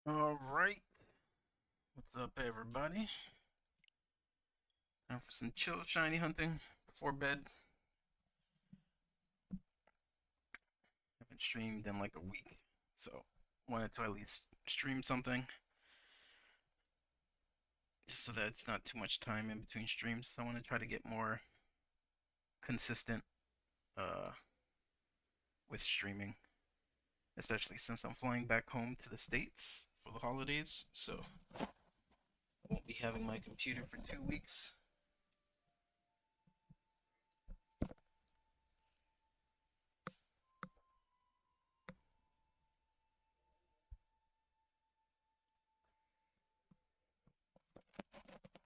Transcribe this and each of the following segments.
Alright, what's up, everybody? Time for some chill shiny hunting before bed. Haven't streamed in like a week, so wanted to at least stream something just so that it's not too much time in between streams. I want to try to get more consistent uh, with streaming, especially since I'm flying back home to the States for the holidays, so I won't be having my computer for 2 weeks.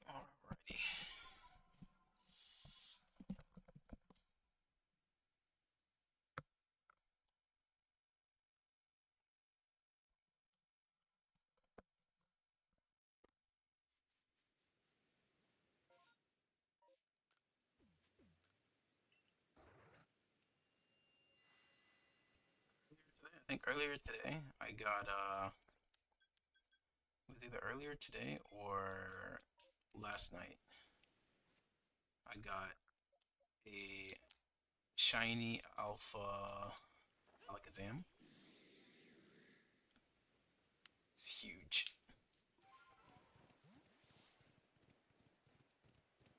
Alrighty. I think earlier today I got it was either earlier today or last night. I got a shiny alpha Alakazam. It's huge.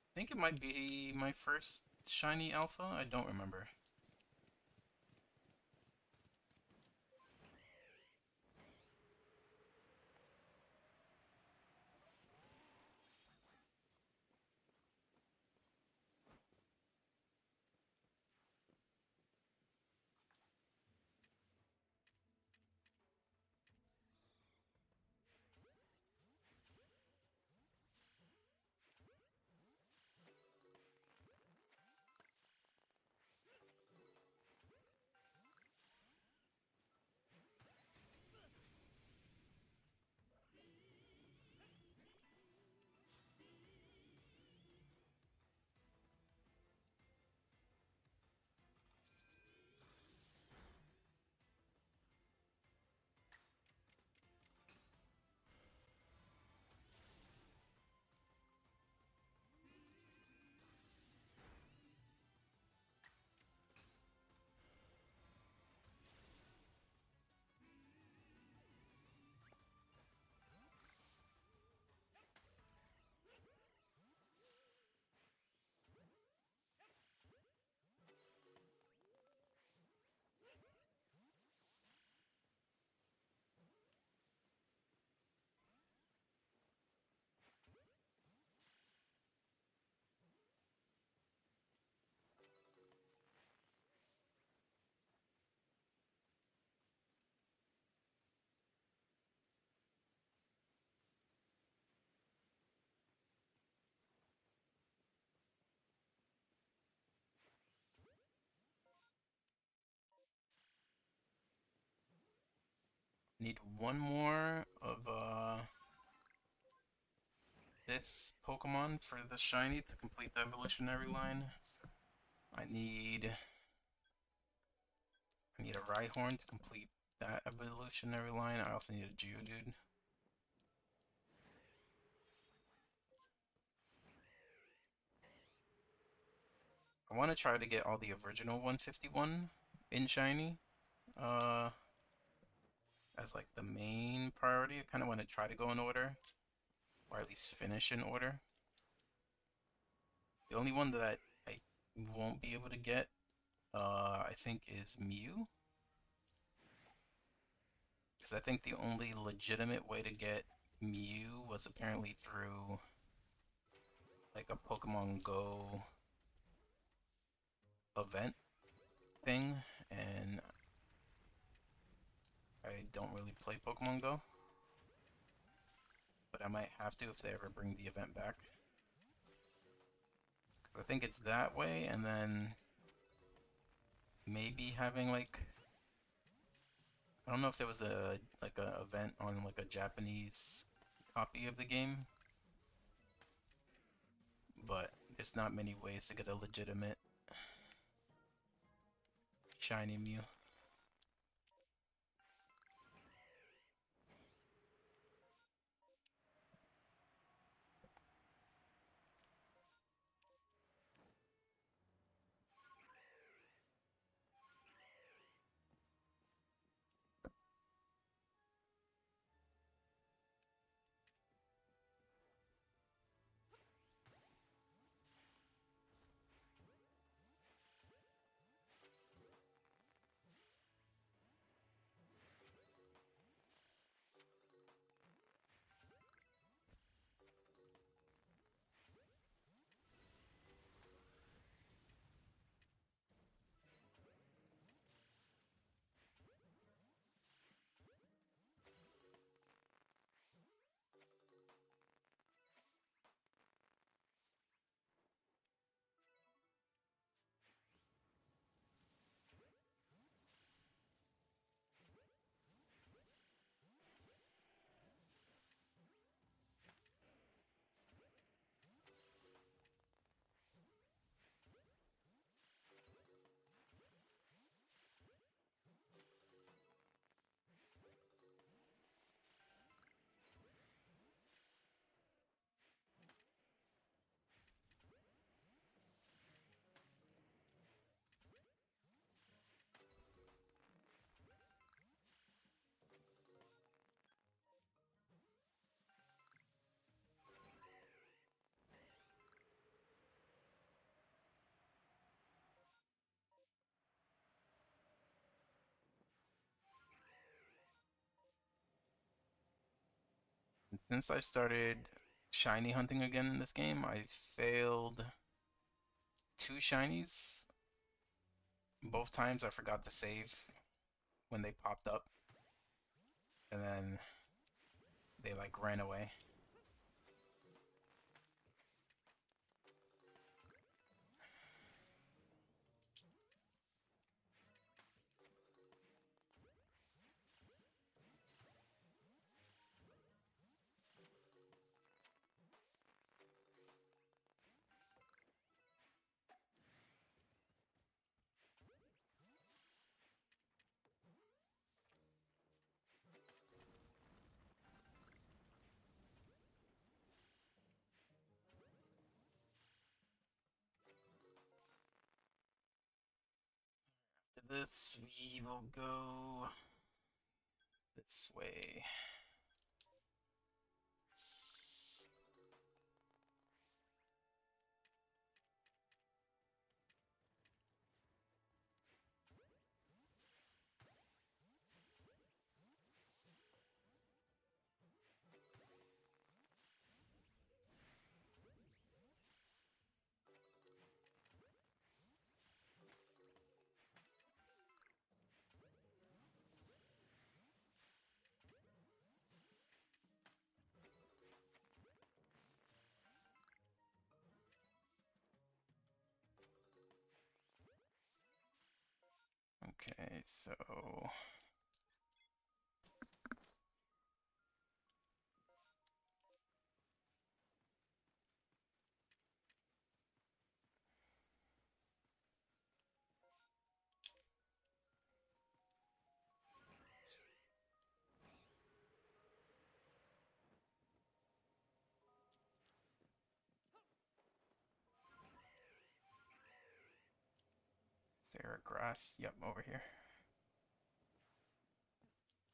I think it might be my first shiny alpha. I don't remember. Need one more of this Pokemon for the shiny to complete the evolutionary line. I need I need a Rhyhorn to complete that evolutionary line. I also need a Geodude. I want to try to get all the original 151 in shiny. Uh, as like the main priority. I kind of want to try to go in order, or at least finish in order. The only one that I won't be able to get, I think, is Mew. Because I think the only legitimate way to get Mew was apparently through like a Pokemon Go event thing, and I don't really play Pokemon Go, but I might have to if they ever bring the event back. Because I think it's that way, and then maybe having like I don't know if there was a like a event on like a Japanese copy of the game, but there's not many ways to get a legitimate shiny Mew. Since I started shiny hunting again in this game, I failed two shinies. Both times I forgot to save when they popped up, and then they like ran away. After this, we will go this way. Okay, so is there a grass? Yep, over here.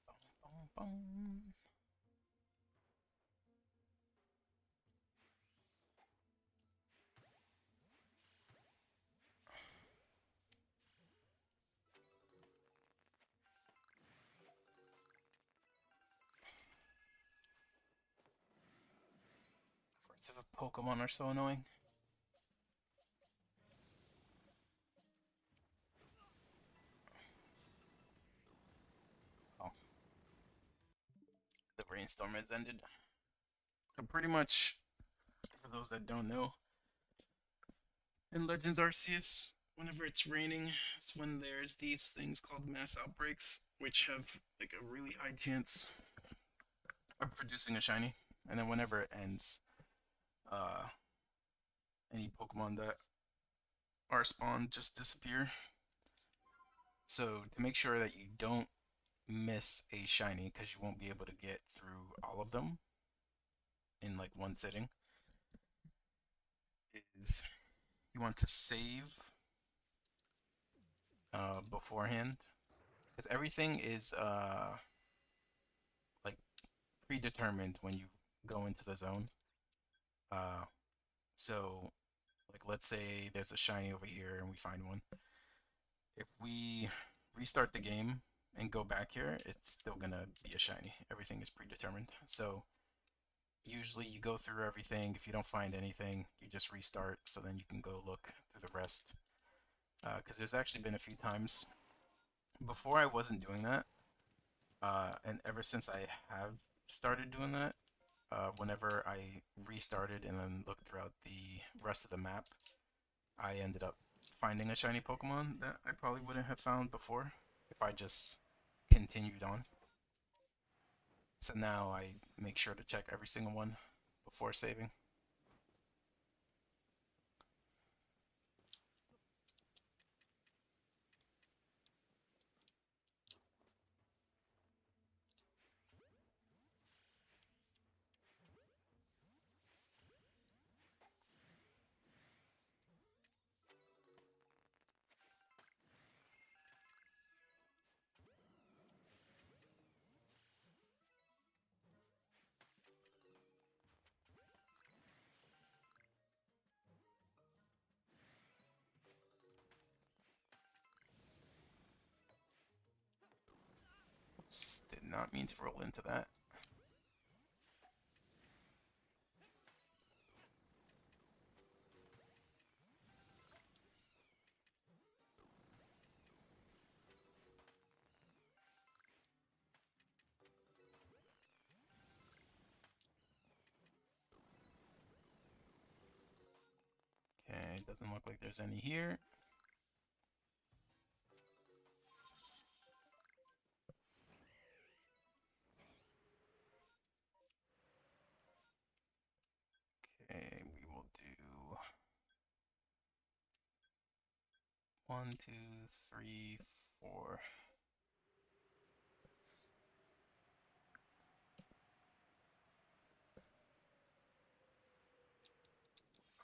Boom, boom, boom. Parts of a Pokemon are so annoying. Oh, the rainstorm has ended. So pretty much, for those that don't know, in Legends Arceus, whenever it's raining, it's when there's these things called mass outbreaks, which have like a really high chance of producing a shiny. And then whenever it ends, uh, any Pokemon that are spawned just disappear. So to make sure that you don't miss a shiny, because you won't be able to get through all of them in like one sitting, is you want to save beforehand, because everything is like predetermined when you go into the zone. Uh, so like let's say there's a shiny over here and we find one. If we restart the game and go back here, it's still gonna be a shiny. Everything is predetermined. So usually you go through everything. If you don't find anything, you just restart so then you can go look through the rest. Because there's actually been a few times before I wasn't doing that, and ever since I have started doing that, whenever I restarted and then looked throughout the rest of the map, I ended up finding a shiny Pokemon that I probably wouldn't have found before if I just continued on. So now I make sure to check every single one before saving. Oops, did not mean to roll into that. Doesn't look like there's any here. Okay, we will do 1, 2, 3, 4.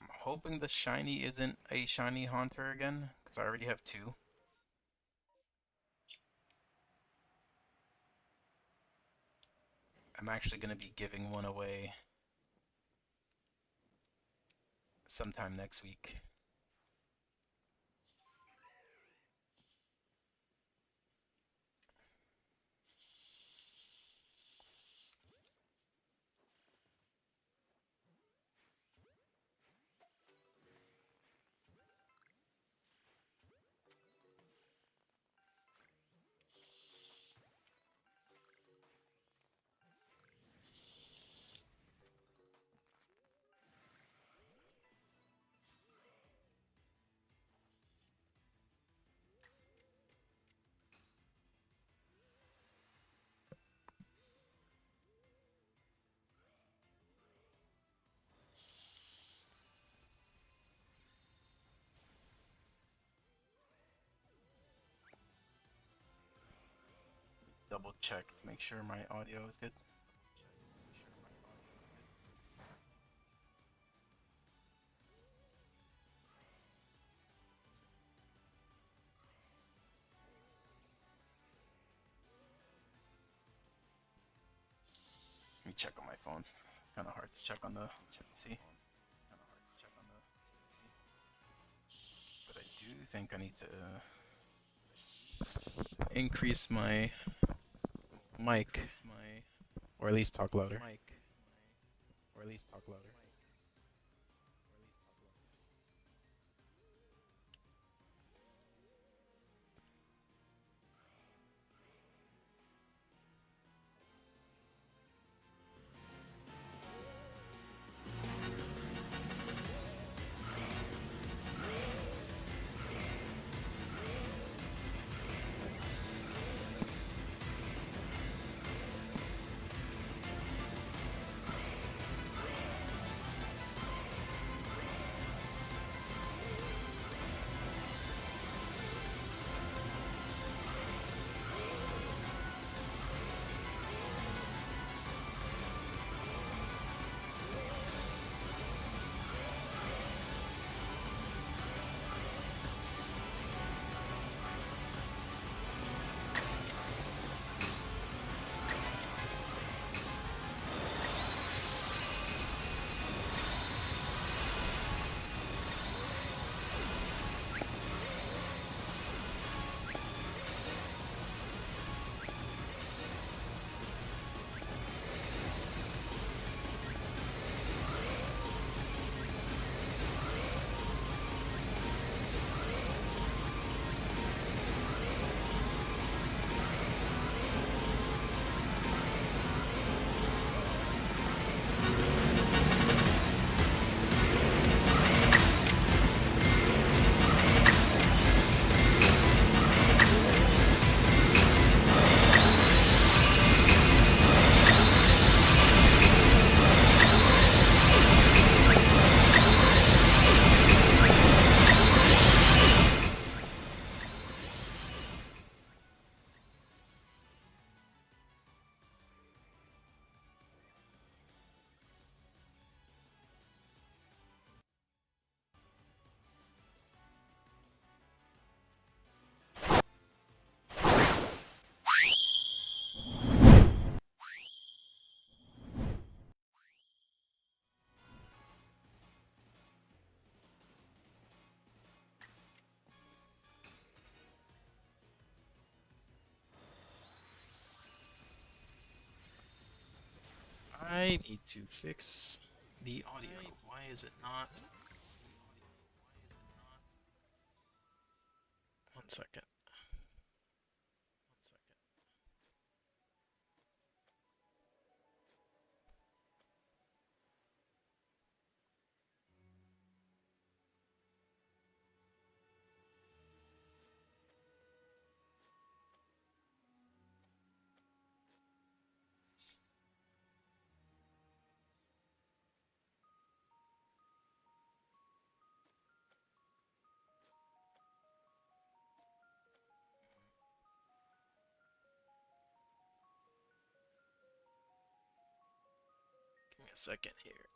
I'm hoping the shiny isn't a shiny Haunter again, because I already have 2. I'm actually going to be giving one away sometime next week. Double check to make sure my audio is good. Let me check on my phone. It's kind of hard to check on the see. But I do think I need to increase my mic, or at least talk louder. I need to fix the audio. Why is it not? 1 second. a second here.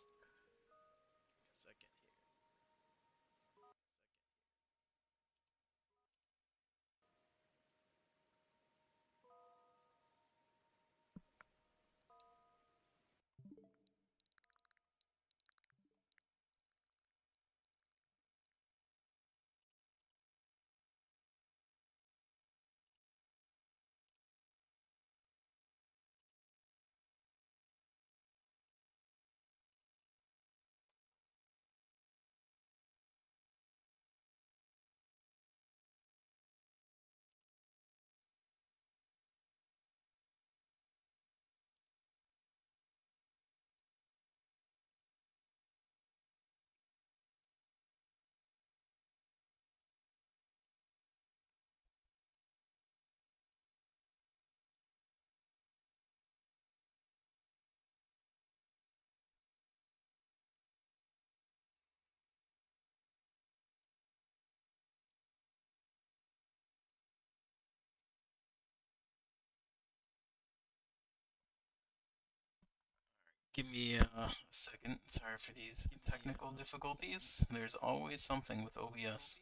Give me a second. Sorry for these technical difficulties. There's always something with OBS.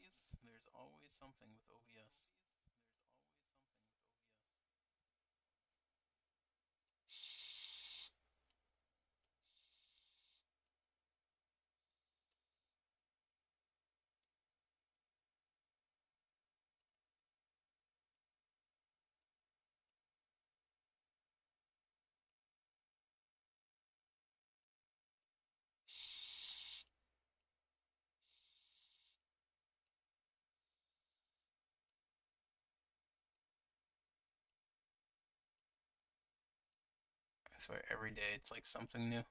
I swear every day it's like something new.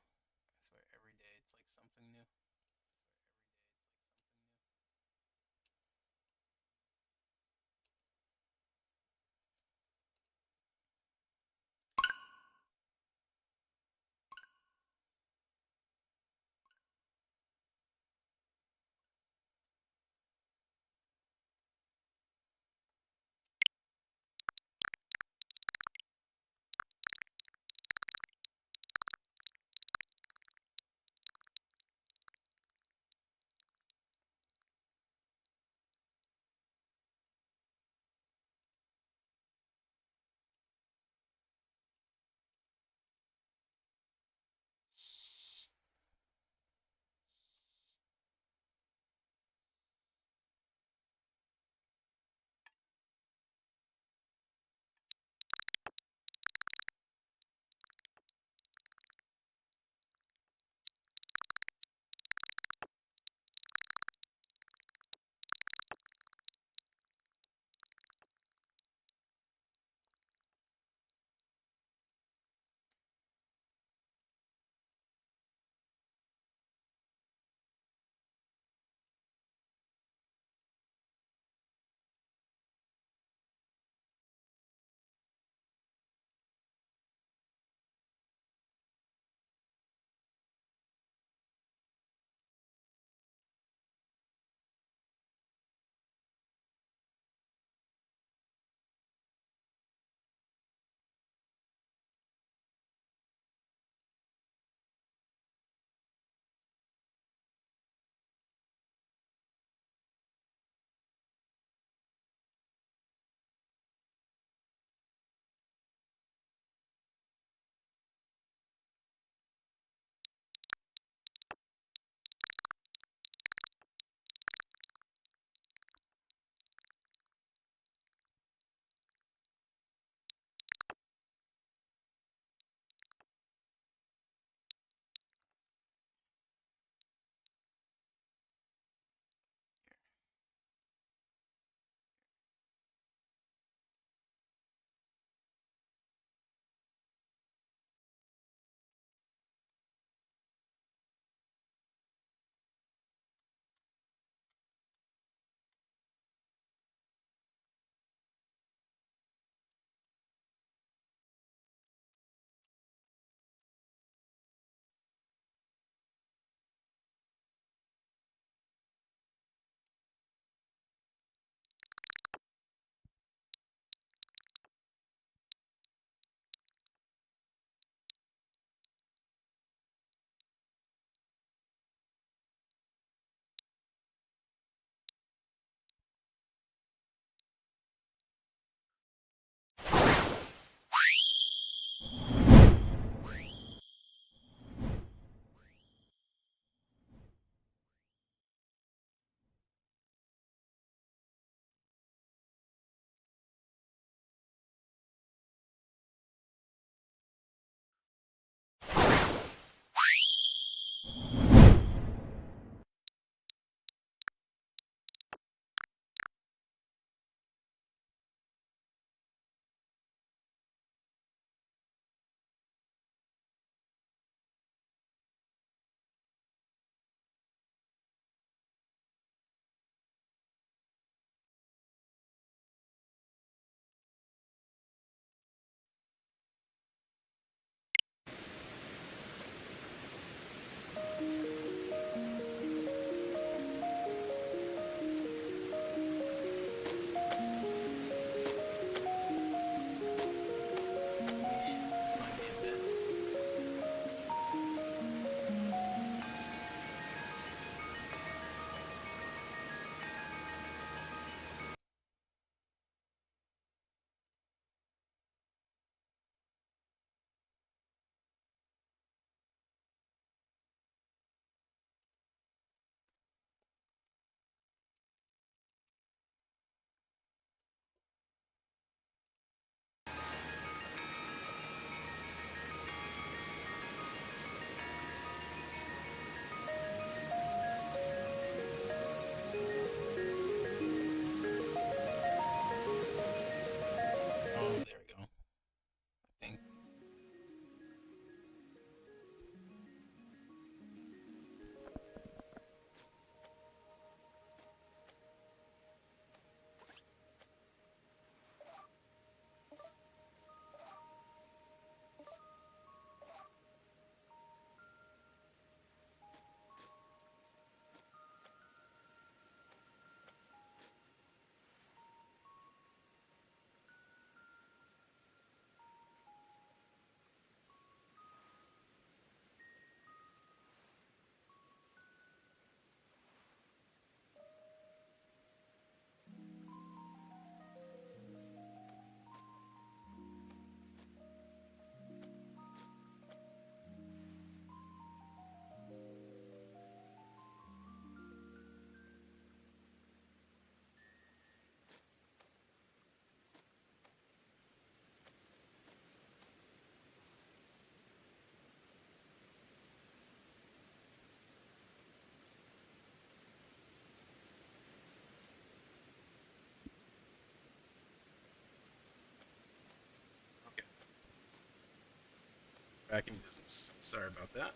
back in business. Sorry about that.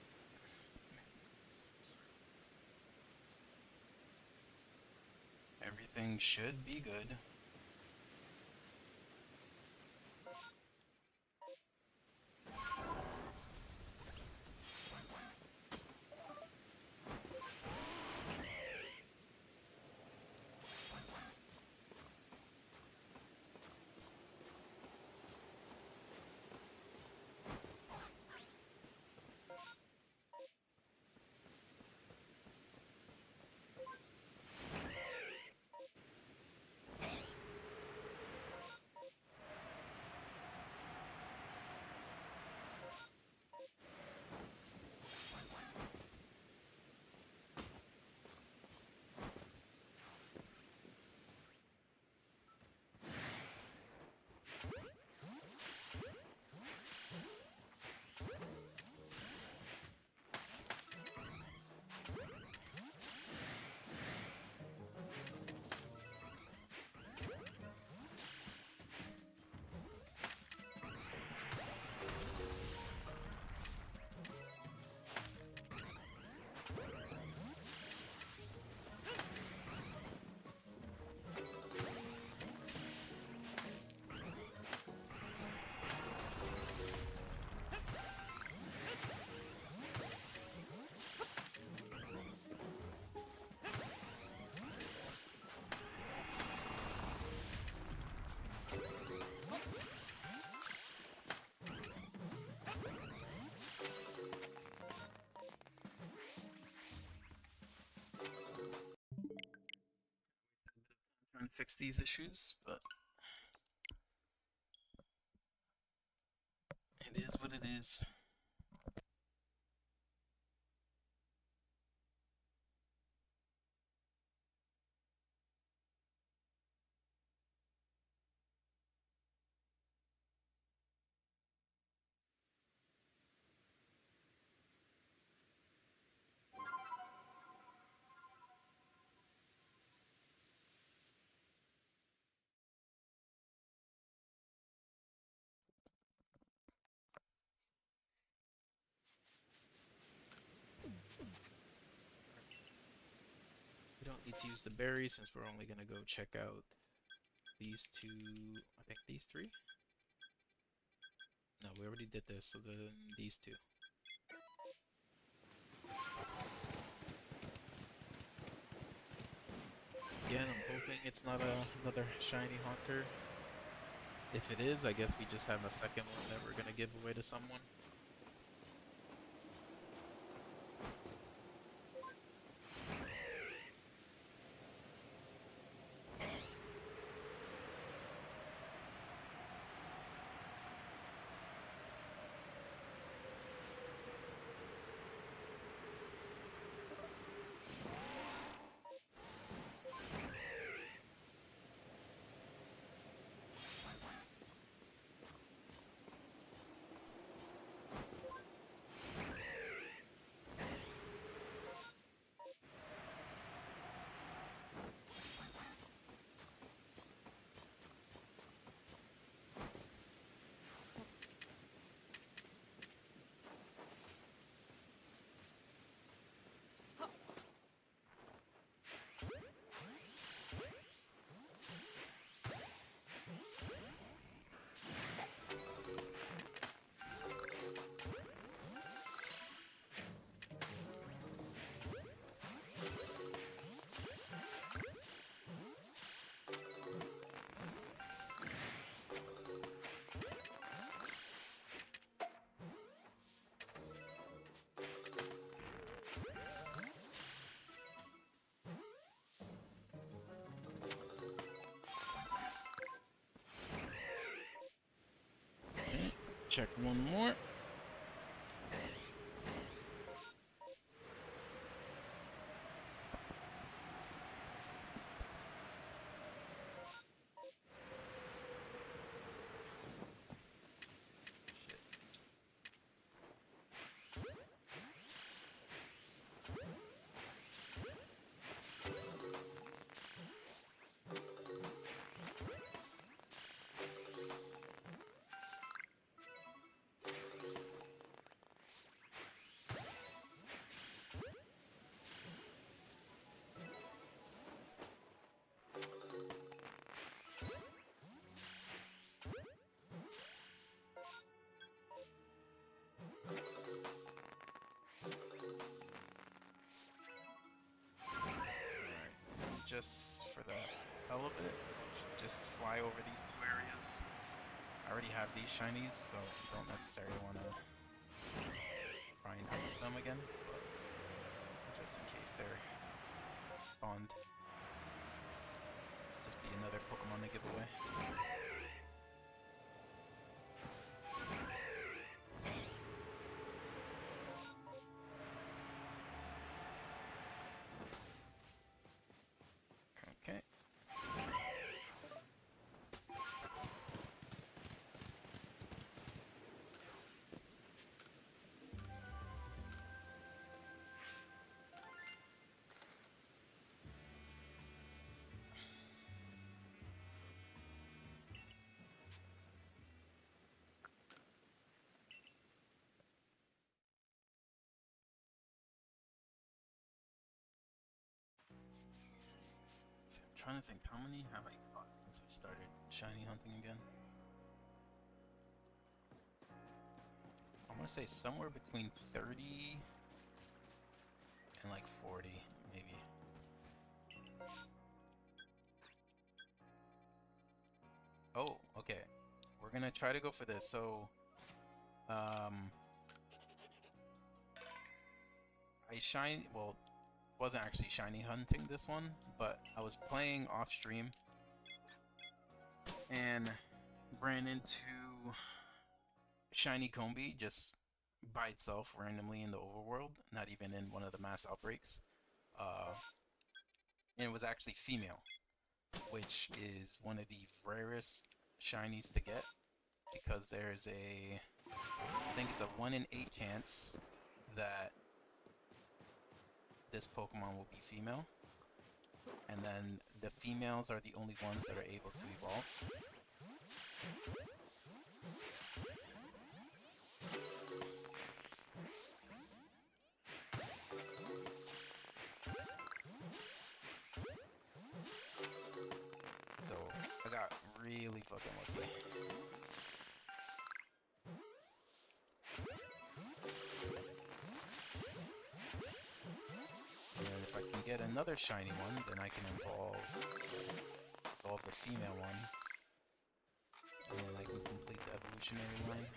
Everything should be good. Trying to fix these issues, but it is what it is. We don't need to use the berries since we're only gonna go check out these two. I think these three? No, we already did this, so then these two. Again, I'm hoping it's not another shiny haunter. If it is, I guess we just have a second one that we're gonna give away to someone. Okay, check one more. just for the hell of it, just fly over these two areas. I already have these shinies, so I don't necessarily want to try and hunt them again, but just in case they're spawned. Just be another Pokemon to give away. Okay. See, I'm trying to think, how many have I caught since I started shiny hunting again? I want to say somewhere between 30 and like 40, maybe. Oh, okay. We're gonna try to go for this. So, well, wasn't actually shiny hunting this one, but I was playing off stream and ran into shiny Combi just by itself randomly in the overworld, not even in one of the mass outbreaks. And it was actually female, which is one of the rarest shinies to get because there's I think it's a 1 in 8 chance that this Pokemon will be female, and then the females are the only ones that are able to evolve. So I got really fucking lucky. And if I can get another shiny one, then I can evolve the female one, and then I can complete the evolutionary line.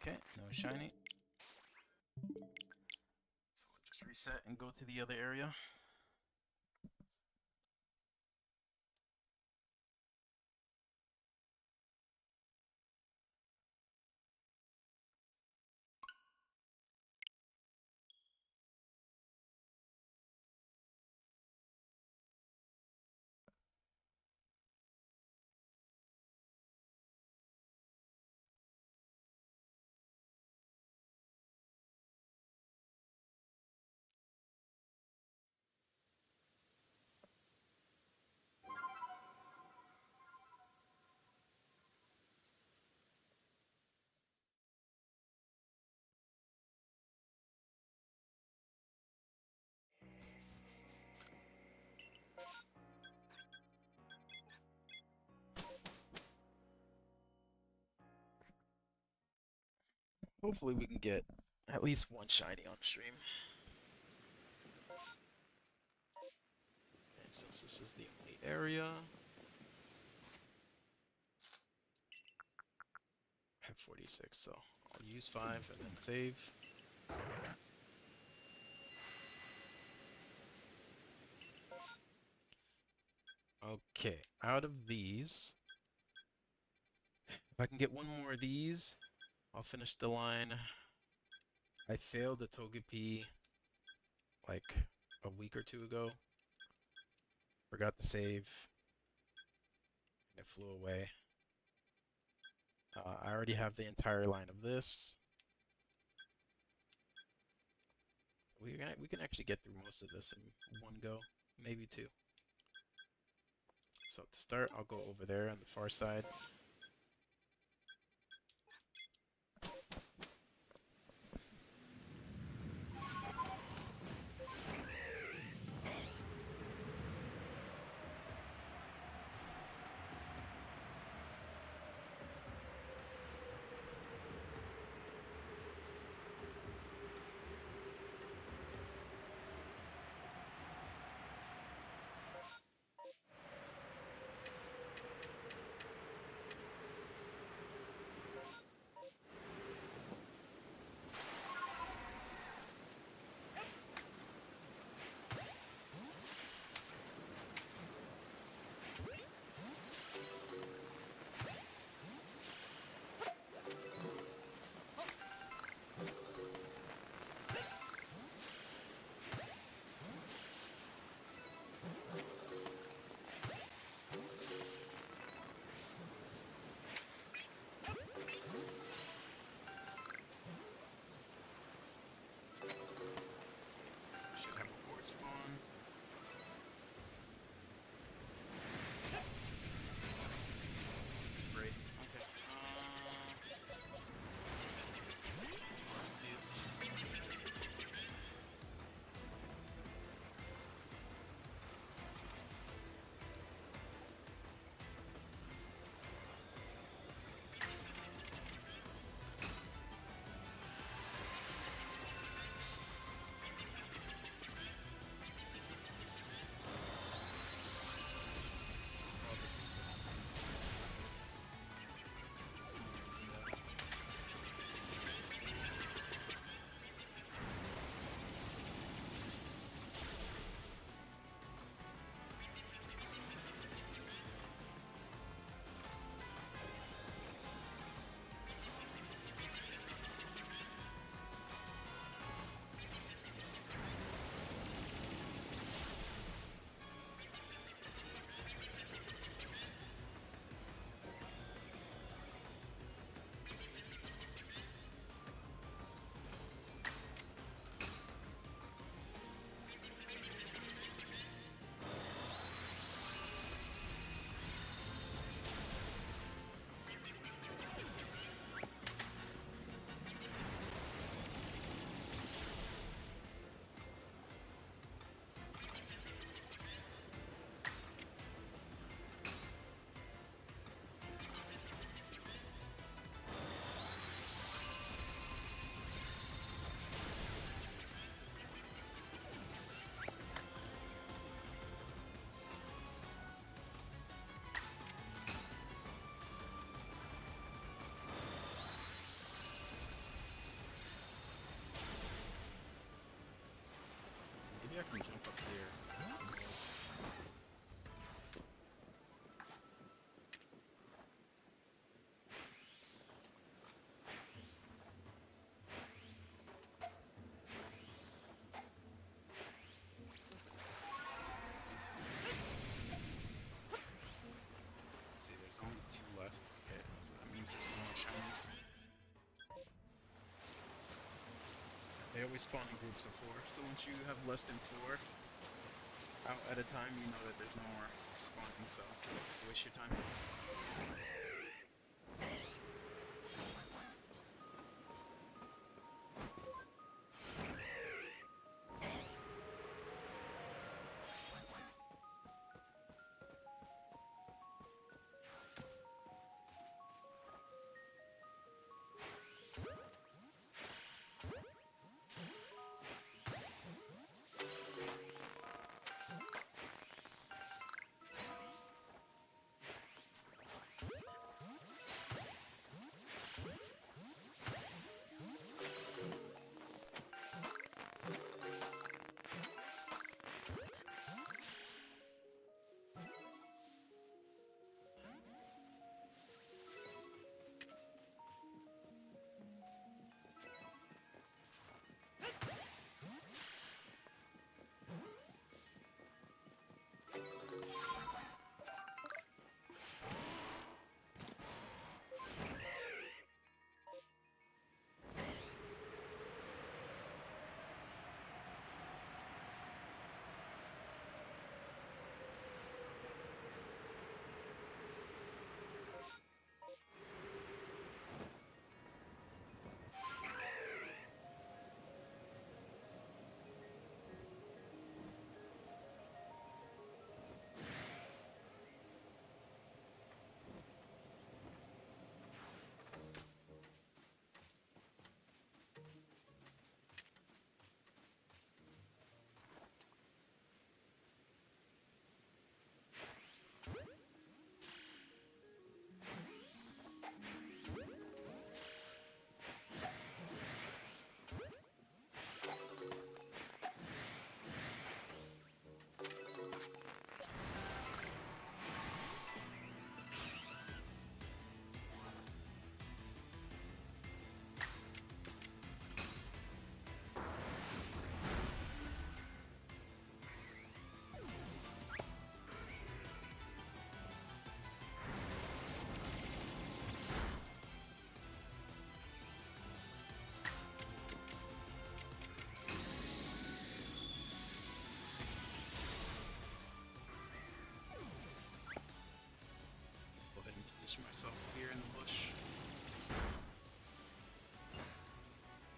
Okay, no shiny. So we'll just reset and go to the other area. Hopefully we can get at least one shiny on stream. And since this is the only area, I have 46, so I'll use 5 and then save. Okay, out of these, if I can get one more of these, I'll finish the line. I failed the Togepi like a week or two ago. Forgot to save, and it flew away. I already have the entire line of this. We can actually get through most of this in one go, maybe two. So to start, I'll go over there on the far side. always spawn in groups of four. So once you have less than four out at a time, you know that there's no more spawning. So waste your time. Go ahead and position myself here in the bush.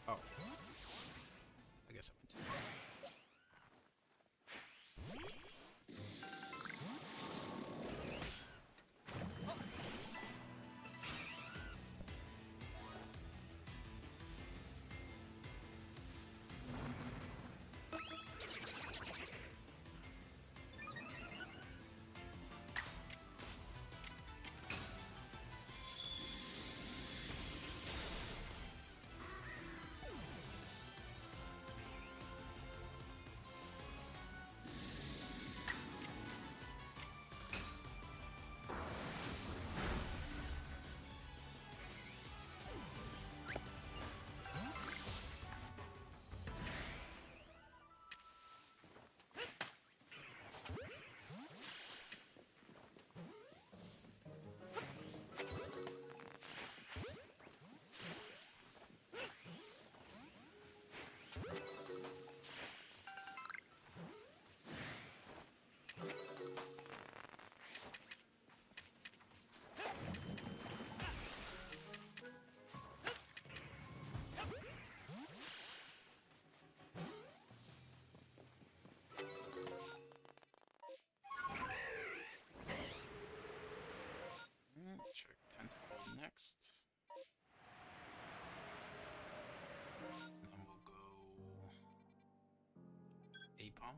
Oh. I guess I went too far. Check tentacle next. Then we'll go Apom.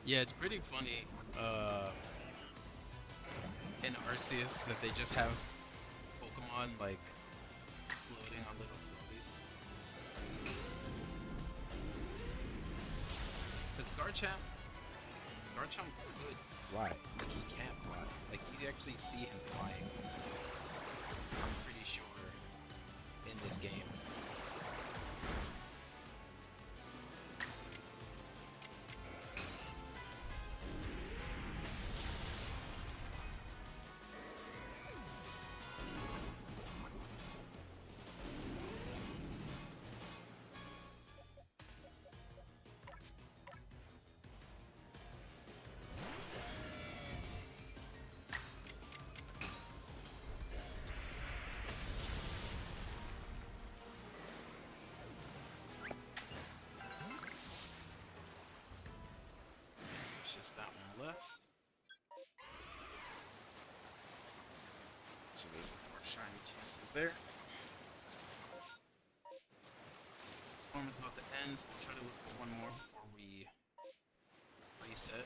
Yeah, it's pretty funny in Arceus that they just have Pokemon like floating on little floaties. Because Garchomp could fly. Like he can fly. Like you actually see him flying. I'm pretty sure in this game. It's just that one left. So there's more shiny chances there. Form is about to end, so we'll try to look for one more before we reset.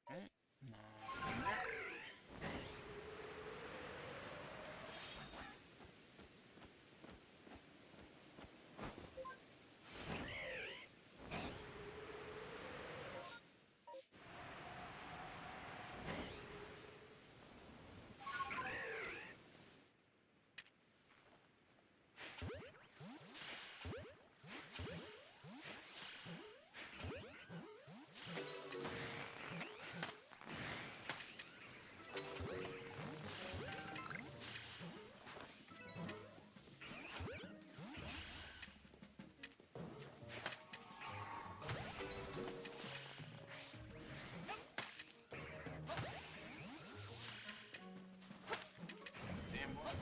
Okay, nothing there. Damn well.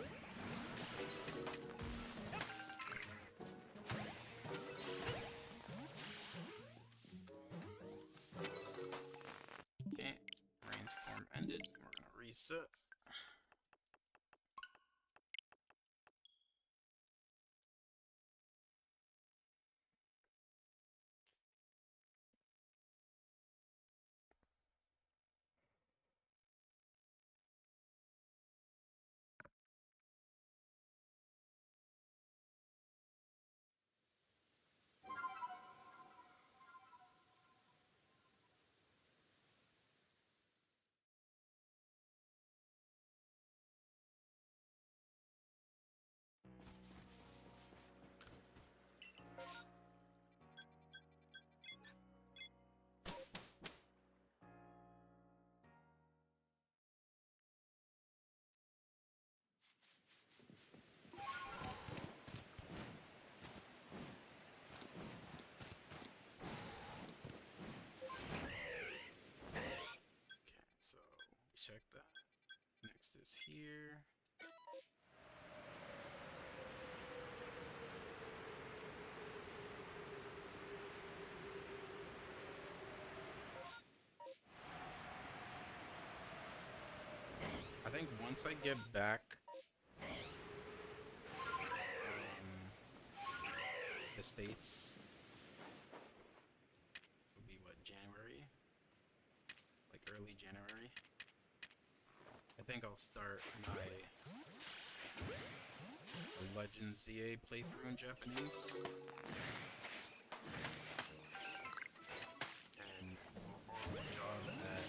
Okay, rainstorm ended. We're gonna reset. Okay, so we check that. Next is here. I think once I get back the States, would be what, January? Like early January. I think I'll start my Legend ZA playthrough in Japanese. And do a horrible job at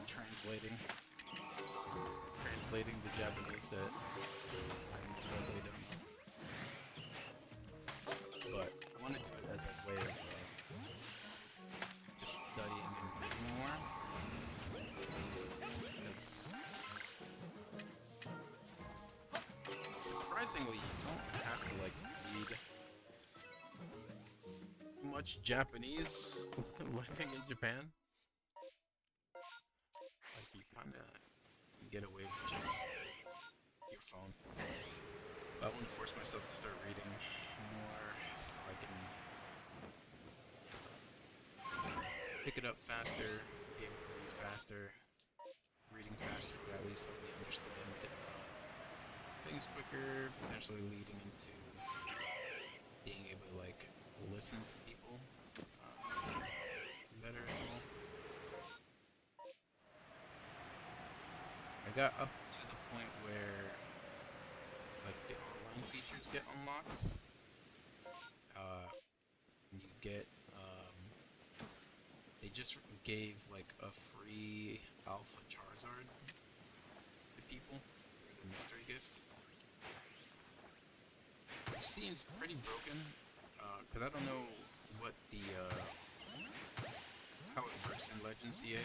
translating the Japanese that I most likely don't know. But I want to do it as a way of just studying and reading more. much Japanese living in Japan. Like you kind of get away with just your phone. But I want to force myself to start reading more so I can pick it up faster, be able to read faster, reading faster would at least help me understand things quicker, potentially leading into being able to like listen to people better as well. I got up to the point where like the online features get unlocked. You get they just gave like a free alpha Charizard to people through the mystery gift. Which seems pretty broken, because I don't know what the how it works in Legends EA.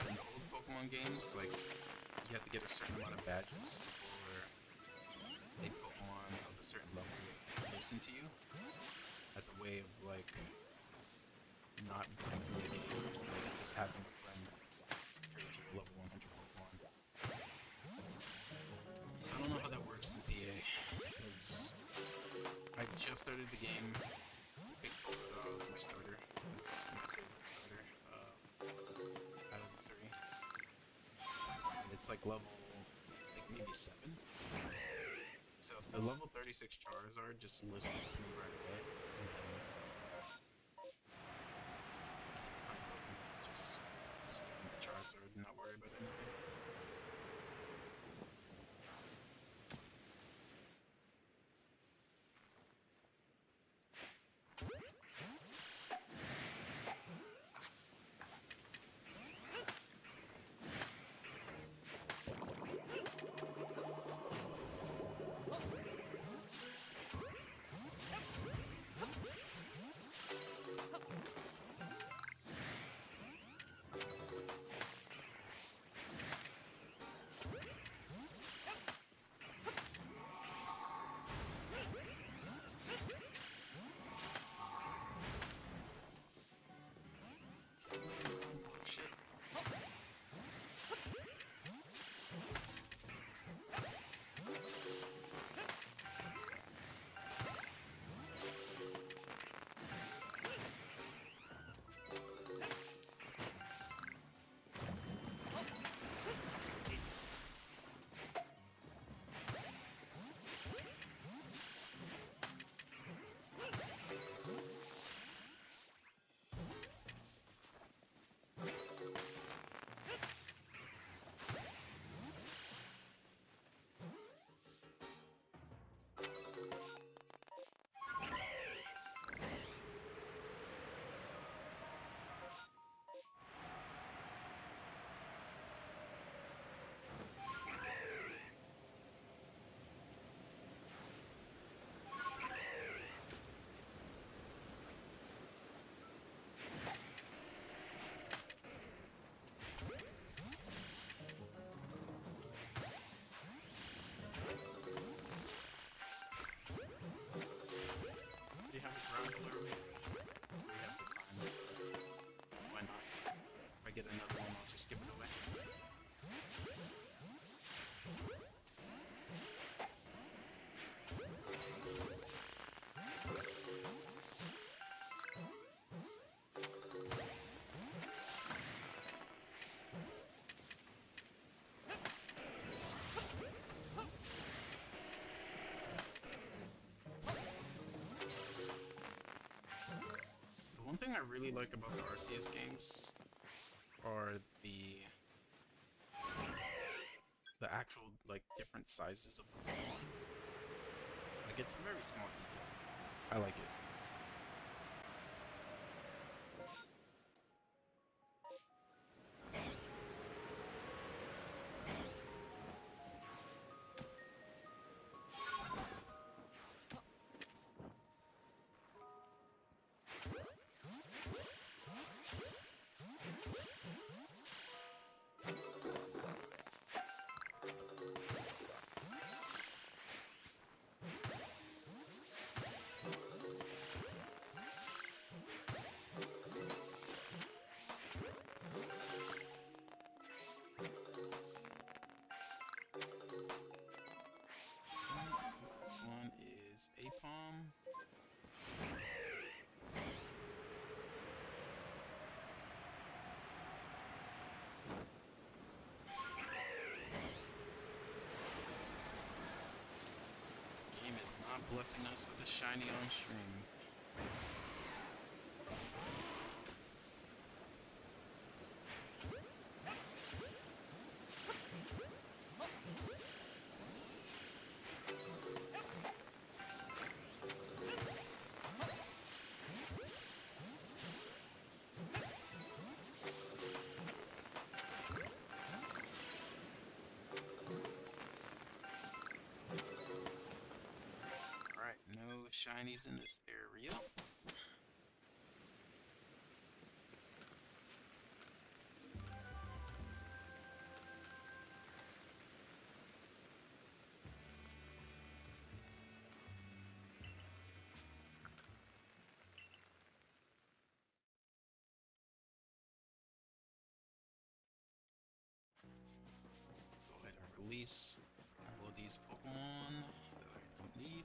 In the old Pokemon games, like you have to get a certain amount of badges before a Pokemon of a certain level will listen to you, as a way of like not breaking the game, like just having a friend trade you a level 100 Pokemon. So I don't know how that works in EA, because I just started the game. Picked Polkadot as my starter. That's my favorite starter out of the three. And it's like level, like maybe 7. So if the level 36 Charizard just listens to me right away, and then I'm just spam the Charizard and not worry about anything. Shit. Do you have a ground blue? We have the times. Why not? If I get another one, I'll just give it away. The one thing I really like about the Arceus games are the actual like different sizes of the Pokemon. Like it's a very small detail. I like it. palm. Game is not blessing us with a shiny on stream. Alright, no shinies in this area. Go ahead and release all of these Pokemon that I don't need.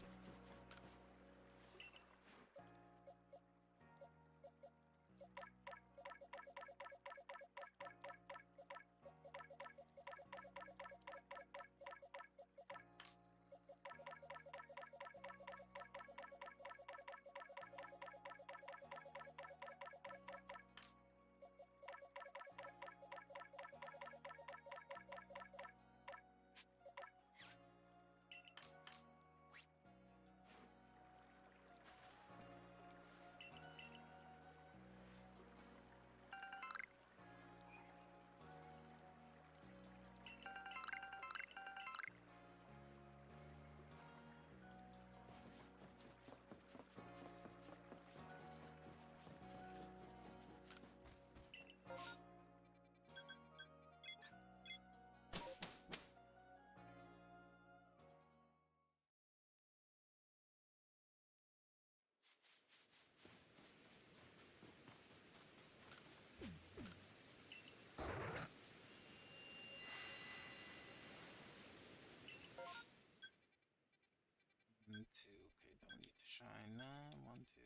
One, two. Okay, don't need to shine that. One, two.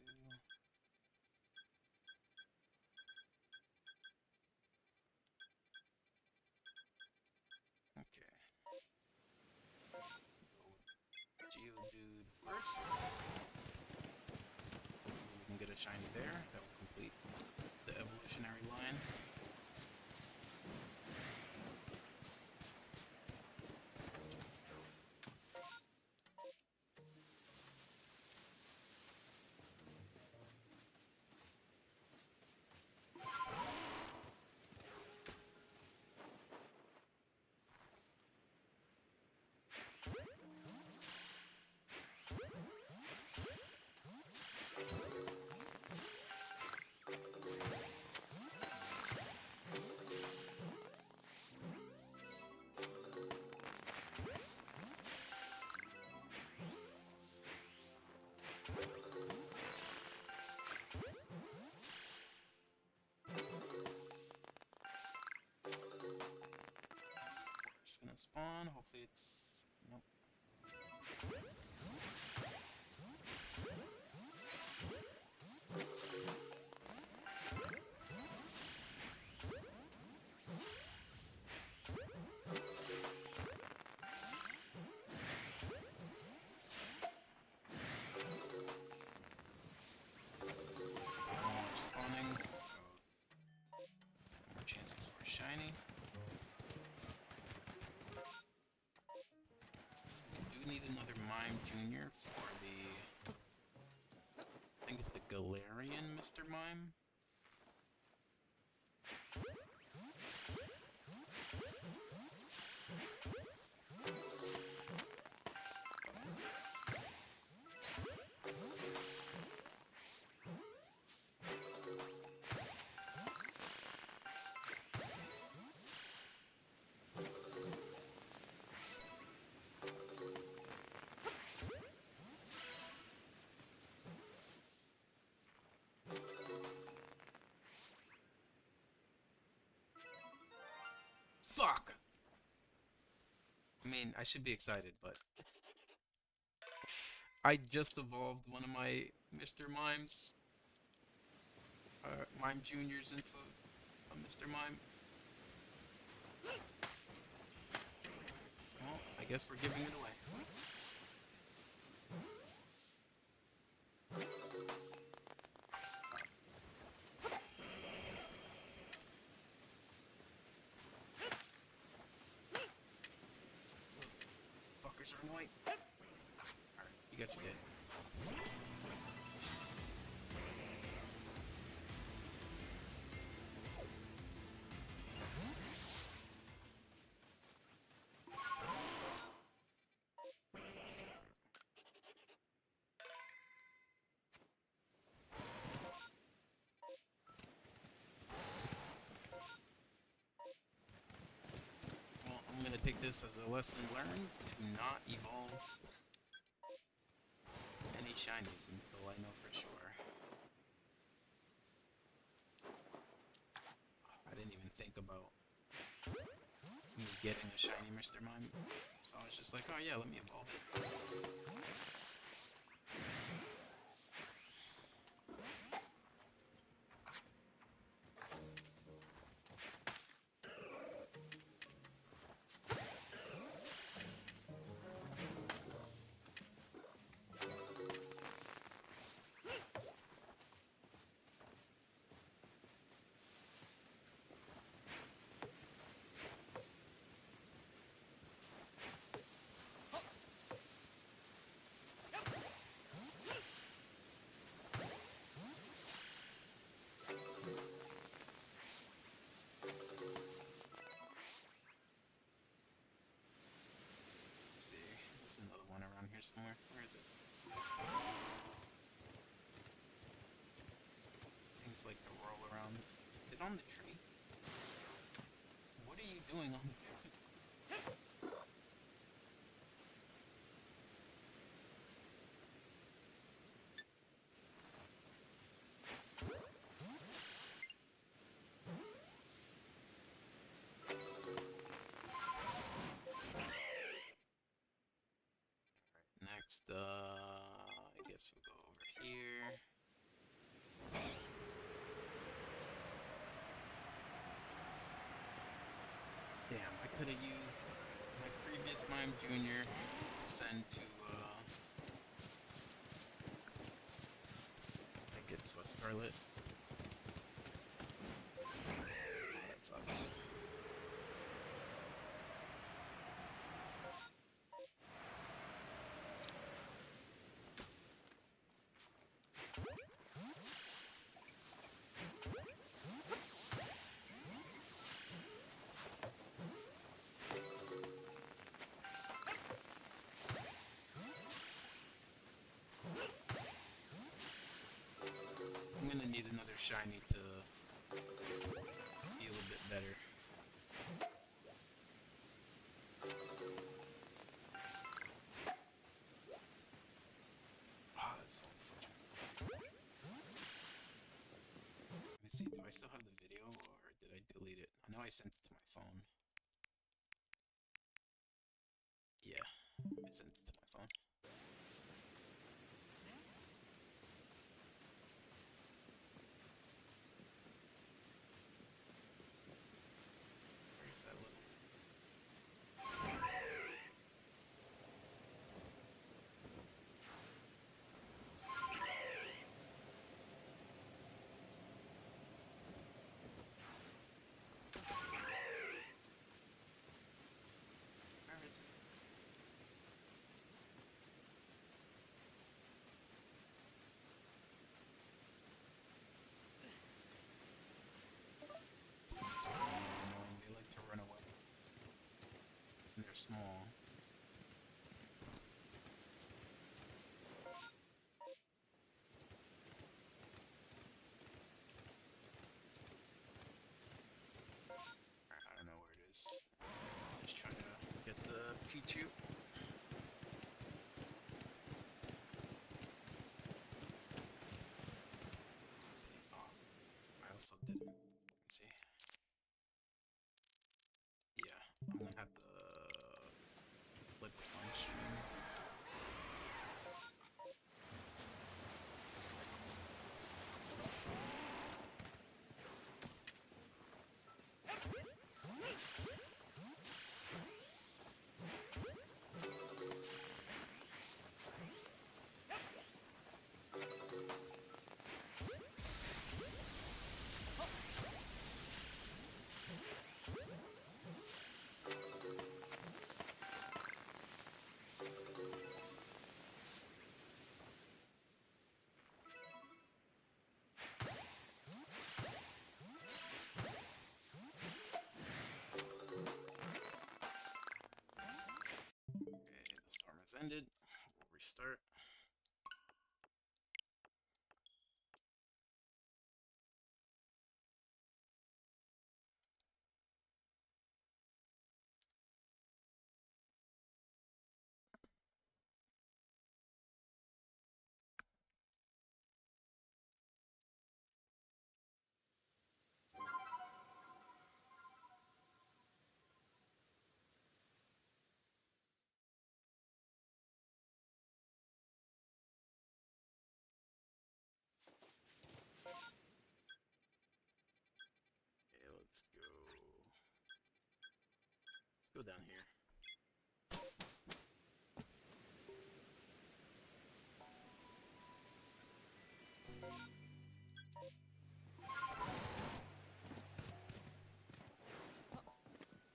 Okay. Go with Geodude first. Hopefully we can get a shiny there. That will complete the evolutionary line. It's gonna spawn. Hopefully it's... Nope. More spawnings. More chances for shiny. We do need another Mime Jr. for the... I think it's the Galarian Mr. Mime. Fuck! I mean, I should be excited, but... I just evolved one of my Mr. Mimes, Mime Juniors into a Mr. Mime. Well, I guess we're giving it away. Fuckers are annoying. Alright, you got your day. Well, I'm gonna take this as a lesson learned to not evolve any shinies until I know for sure. I didn't even think about me getting a shiny Mr. Mime, so I was just like, oh yeah, let me evolve it. Let's see, there's another one around here somewhere. Where is it? Things like to roll around. Is it on the tree? What are you doing on the tree? Next, I guess we'll go over here. Damn, I could have used my previous Mime Junior to send to, I think it's what, Scarlet? Oh, that sucks. I'm gonna need another shiny to feel a bit better. Ah, that's so unfortunate. Let me see, do I still have the video or did I delete it? I know I sent it to my phone. Yeah, I sent it to my phone. Where's that little? Where is it? These are annoying. They like to run away. And they're small. I don't know where it is. Just trying to get the Pichu. Let's see. Oh, I also didn't. Let's see. Yeah, I'm gonna have to flip it on stream. ended. We'll restart. Okay, let's go. Let's go down here.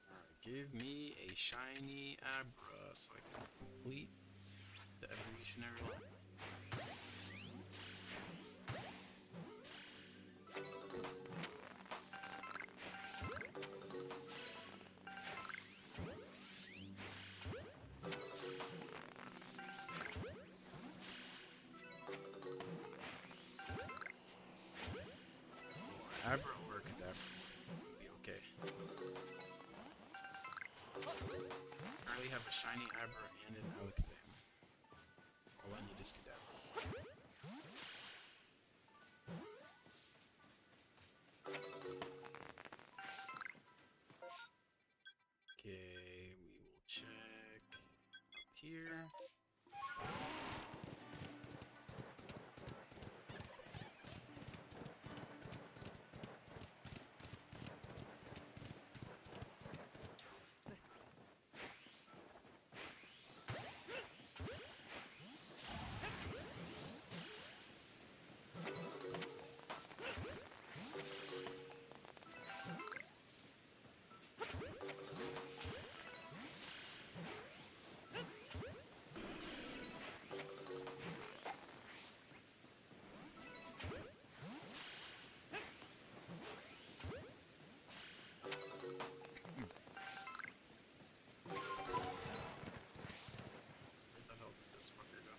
Alright, give me a shiny Abra so I can complete the evolutionary line. Abra or Kadabra would be okay. I already have a shiny Abra and an Alakazam. So all I need is Kadabra. Okay, we will check up here. Where the hell did this fucker go?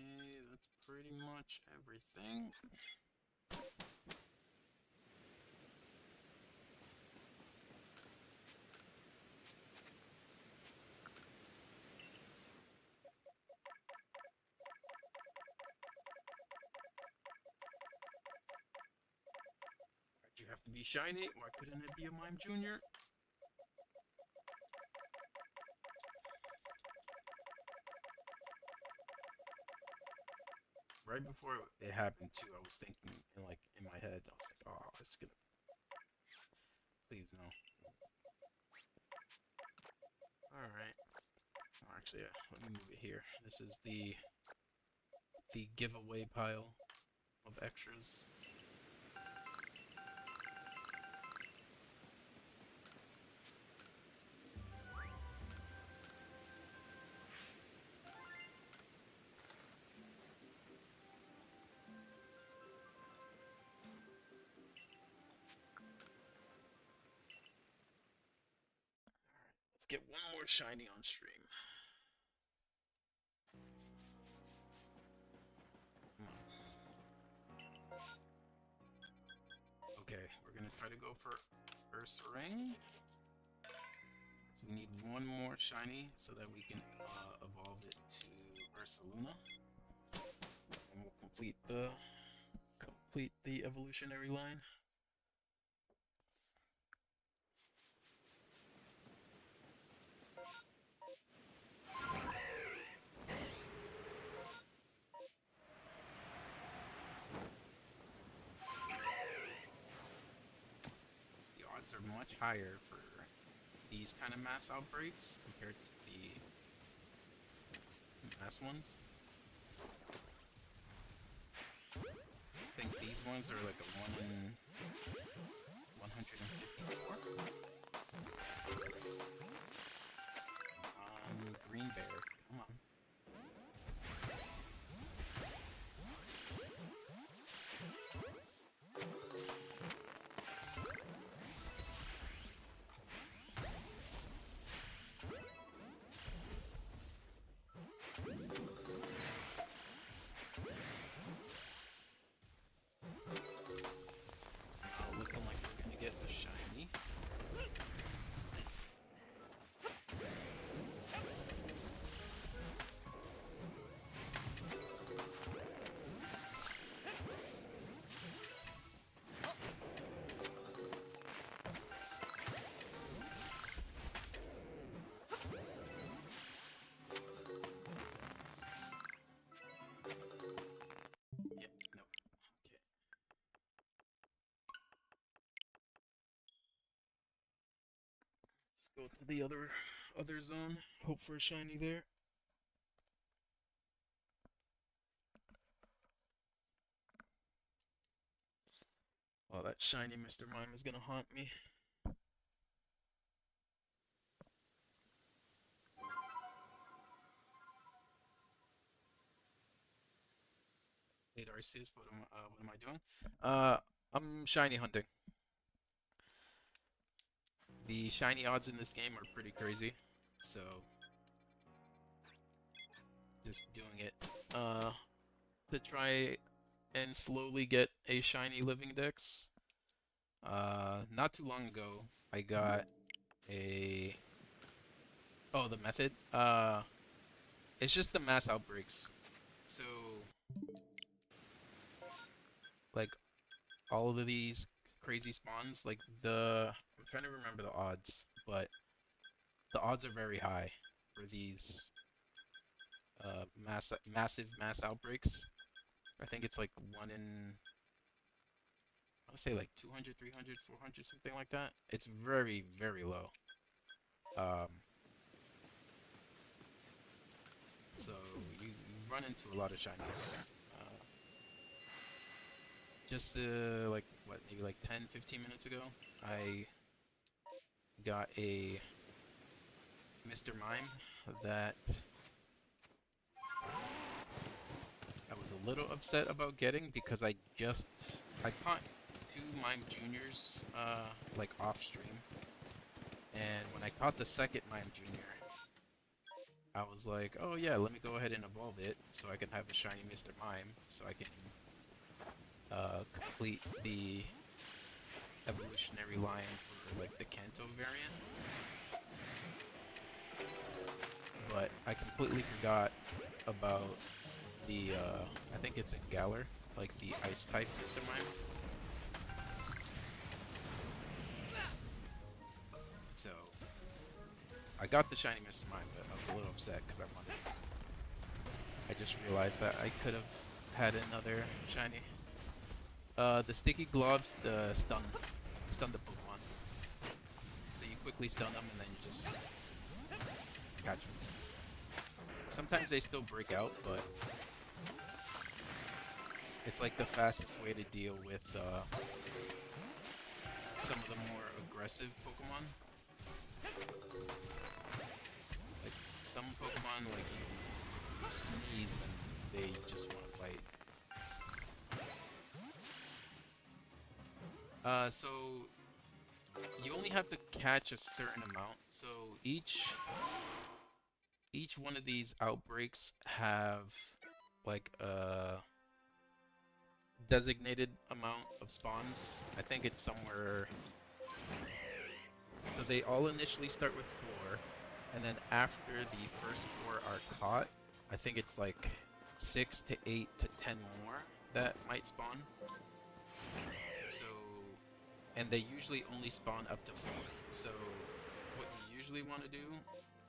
Okay, that's pretty much everything. be shiny. Why couldn't it be a Mime Junior? Right before it happened too, I was thinking in my head, I was like, oh, it's gonna please no. Alright. Oh, actually, let me move it here. This is the giveaway pile of extras. Let's get one more shiny on stream. Okay, we're gonna try to go for Ursaring. So we need one more shiny so that we can evolve it to Ursaluna, and we'll complete the evolutionary line. The odds are much higher for these kind of mass outbreaks compared to the mass ones. I think these ones are like a 1 in 154. Green bear, come on. Looking like we're gonna get the shiny. Yep, no. Okay. Just go to the other zone. Hope for a shiny there. Oh, that shiny Mr. Mime is gonna haunt me. Hey, Arceus, what am I doing? I'm shiny hunting. The shiny odds in this game are pretty crazy, so just doing it to try and slowly get a shiny living dex. Not too long ago, I got a the method. It's just the mass outbreaks. So like all of these crazy spawns, like I'm trying to remember the odds, but the odds are very high for these massive mass outbreaks. I think it's like 1 in, I would say like 200, 300, 400, something like that. It's very, very low. So you run into a lot of shinies. Just like what, maybe like 10, 15 minutes ago, I got a Mr. Mime that I was a little upset about getting because I caught 2 Mime Juniors like off stream, and when I caught the second Mime Junior, I was like, oh yeah, let me go ahead and evolve it so I can have a shiny Mr. Mime, so I can complete the evolutionary line for like the Kanto variant. But I completely forgot about the I think it's in Galar, like the ice type Mr. Mime. I got the shiny Mr. Mime, but I was a little upset because I wanted. I just realized that I could have had another shiny. The sticky globs, the stun the Pokemon. So you quickly stun them and then you just catch them. Sometimes they still break out, but it's like the fastest way to deal with some of the more aggressive Pokemon. Like some Pokemon, like you sneeze and they just want to fight. So you only have to catch a certain amount. So each one of these outbreaks have like a designated amount of spawns. I think it's somewhere. So they all initially start with 4, and then after the first 4 are caught, I think it's like 6 to 8 to 10 more that might spawn. So, and they usually only spawn up to 4. So, what you usually want to do,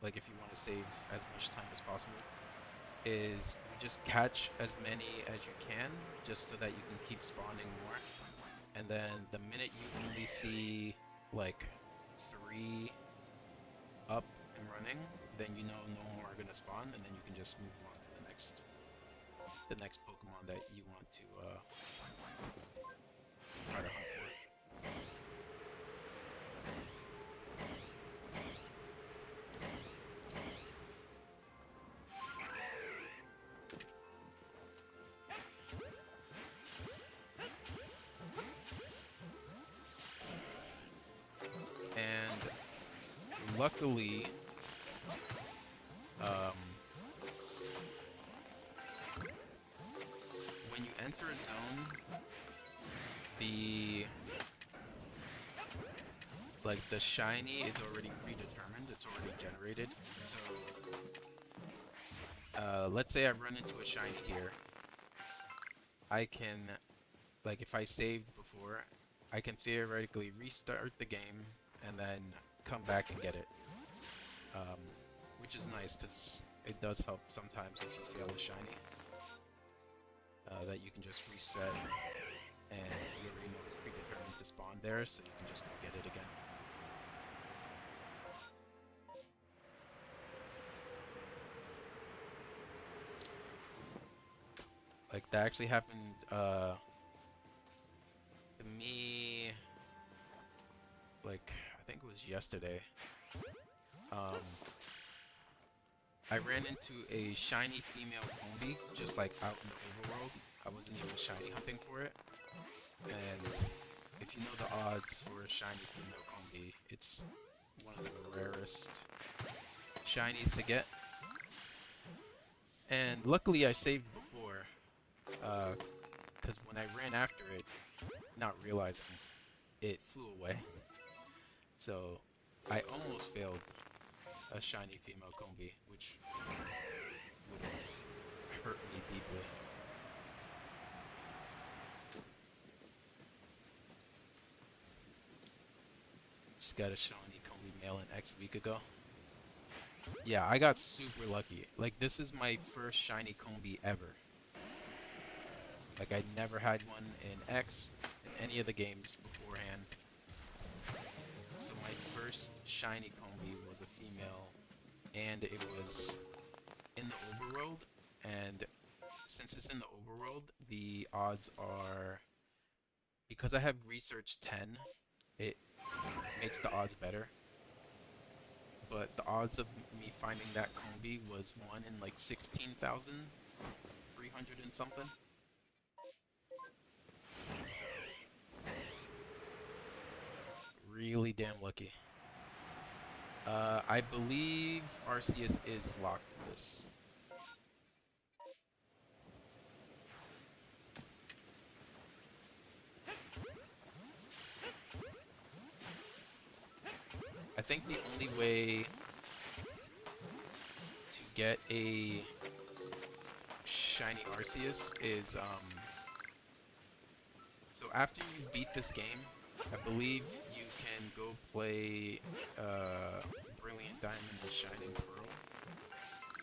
like if you want to save as much time as possible, is you just catch as many as you can, just so that you can keep spawning more. And then the minute you only see like 3 up and running, then you know no more are gonna spawn, and then you can just move on to the next Pokemon that you want to try to hunt for. And luckily, when you enter a zone, the the shiny is already predetermined. It's already generated. So, let's say I run into a shiny here. I can, like, if I saved before, I can theoretically restart the game and then come back and get it. Which is nice because it does help sometimes if you fail a shiny. That you can just reset and you already know it's predetermined to spawn there, so you can just go get it again. Like that actually happened to me, like I think it was yesterday. I ran into a shiny female combi just like out in the overworld. I wasn't even shiny hunting for it. And if you know the odds for a shiny female combi, it's one of the rarest shinies to get. And luckily I saved before, because when I ran after it, not realizing, it flew away. So I almost failed a shiny female combi, which would have hurt me deeply. Just got a shiny combi male in X a week ago. Yeah, I got super lucky. Like, this is my first shiny combi ever. Like, I never had one in X, in any of the games beforehand. So my first shiny combi was a female, and it was in the overworld, and since it's in the overworld, the odds are, because I have research 10, it makes the odds better. But the odds of me finding that combi was 1 in like 16,300 and something. So, really damn lucky. I believe Arceus is locked in this. I think the only way to get a shiny Arceus is, so after you beat this game, I believe you can go play Brilliant Diamond and Shining Pearl.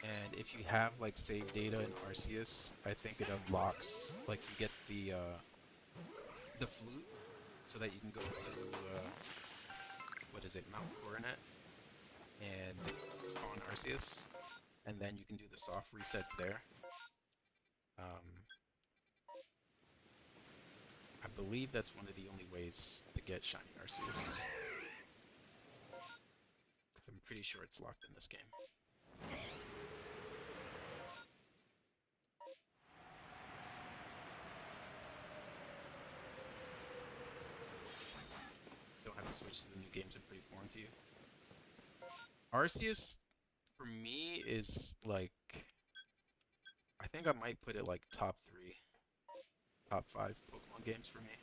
And if you have like save data in Arceus, I think it unlocks like you get the flute so that you can go to what is it, Mount Coronet and spawn Arceus, and then you can do the soft resets there. I believe that's one of the only ways to get Shiny Arceus, because I'm pretty sure it's locked in this game. Don't have to switch to the new games. I'm pretty foreign to you. Arceus, for me, is like, I think I might put it like top 3, top 5 Pokemon games for me.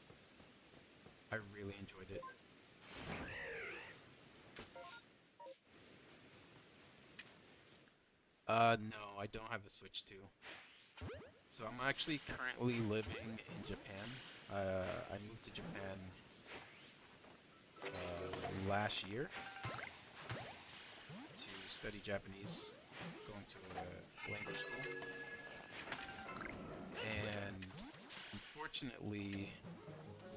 I really enjoyed it. No, I don't have a Switch 2. So I'm actually currently living in Japan. I moved to Japan last year to study Japanese, going to a language school. And unfortunately,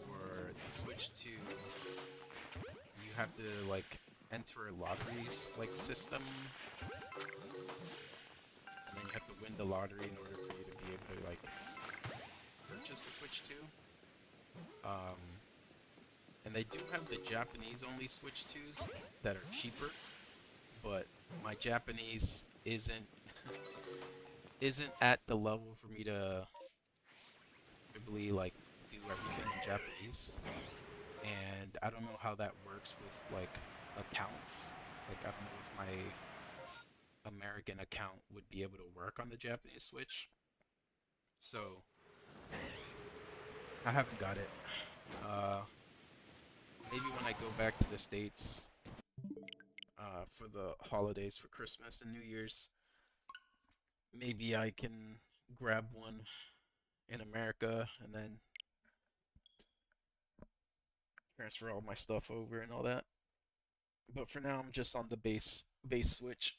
for the Switch 2, you have to like enter a lotteries like system, and then you have to win the lottery in order for you to be able to like purchase a Switch 2. And they do have the Japanese only Switch 2s that are cheaper, but my Japanese isn't isn't at the level for me to really like do everything in Japanese. And I don't know how that works with like accounts. Like I don't know if my American account would be able to work on the Japanese Switch. So I haven't got it. Maybe when I go back to the States for the holidays, for Christmas and New Year's, maybe I can grab one in America and then transfer all my stuff over and all that. But for now, I'm just on the base Switch.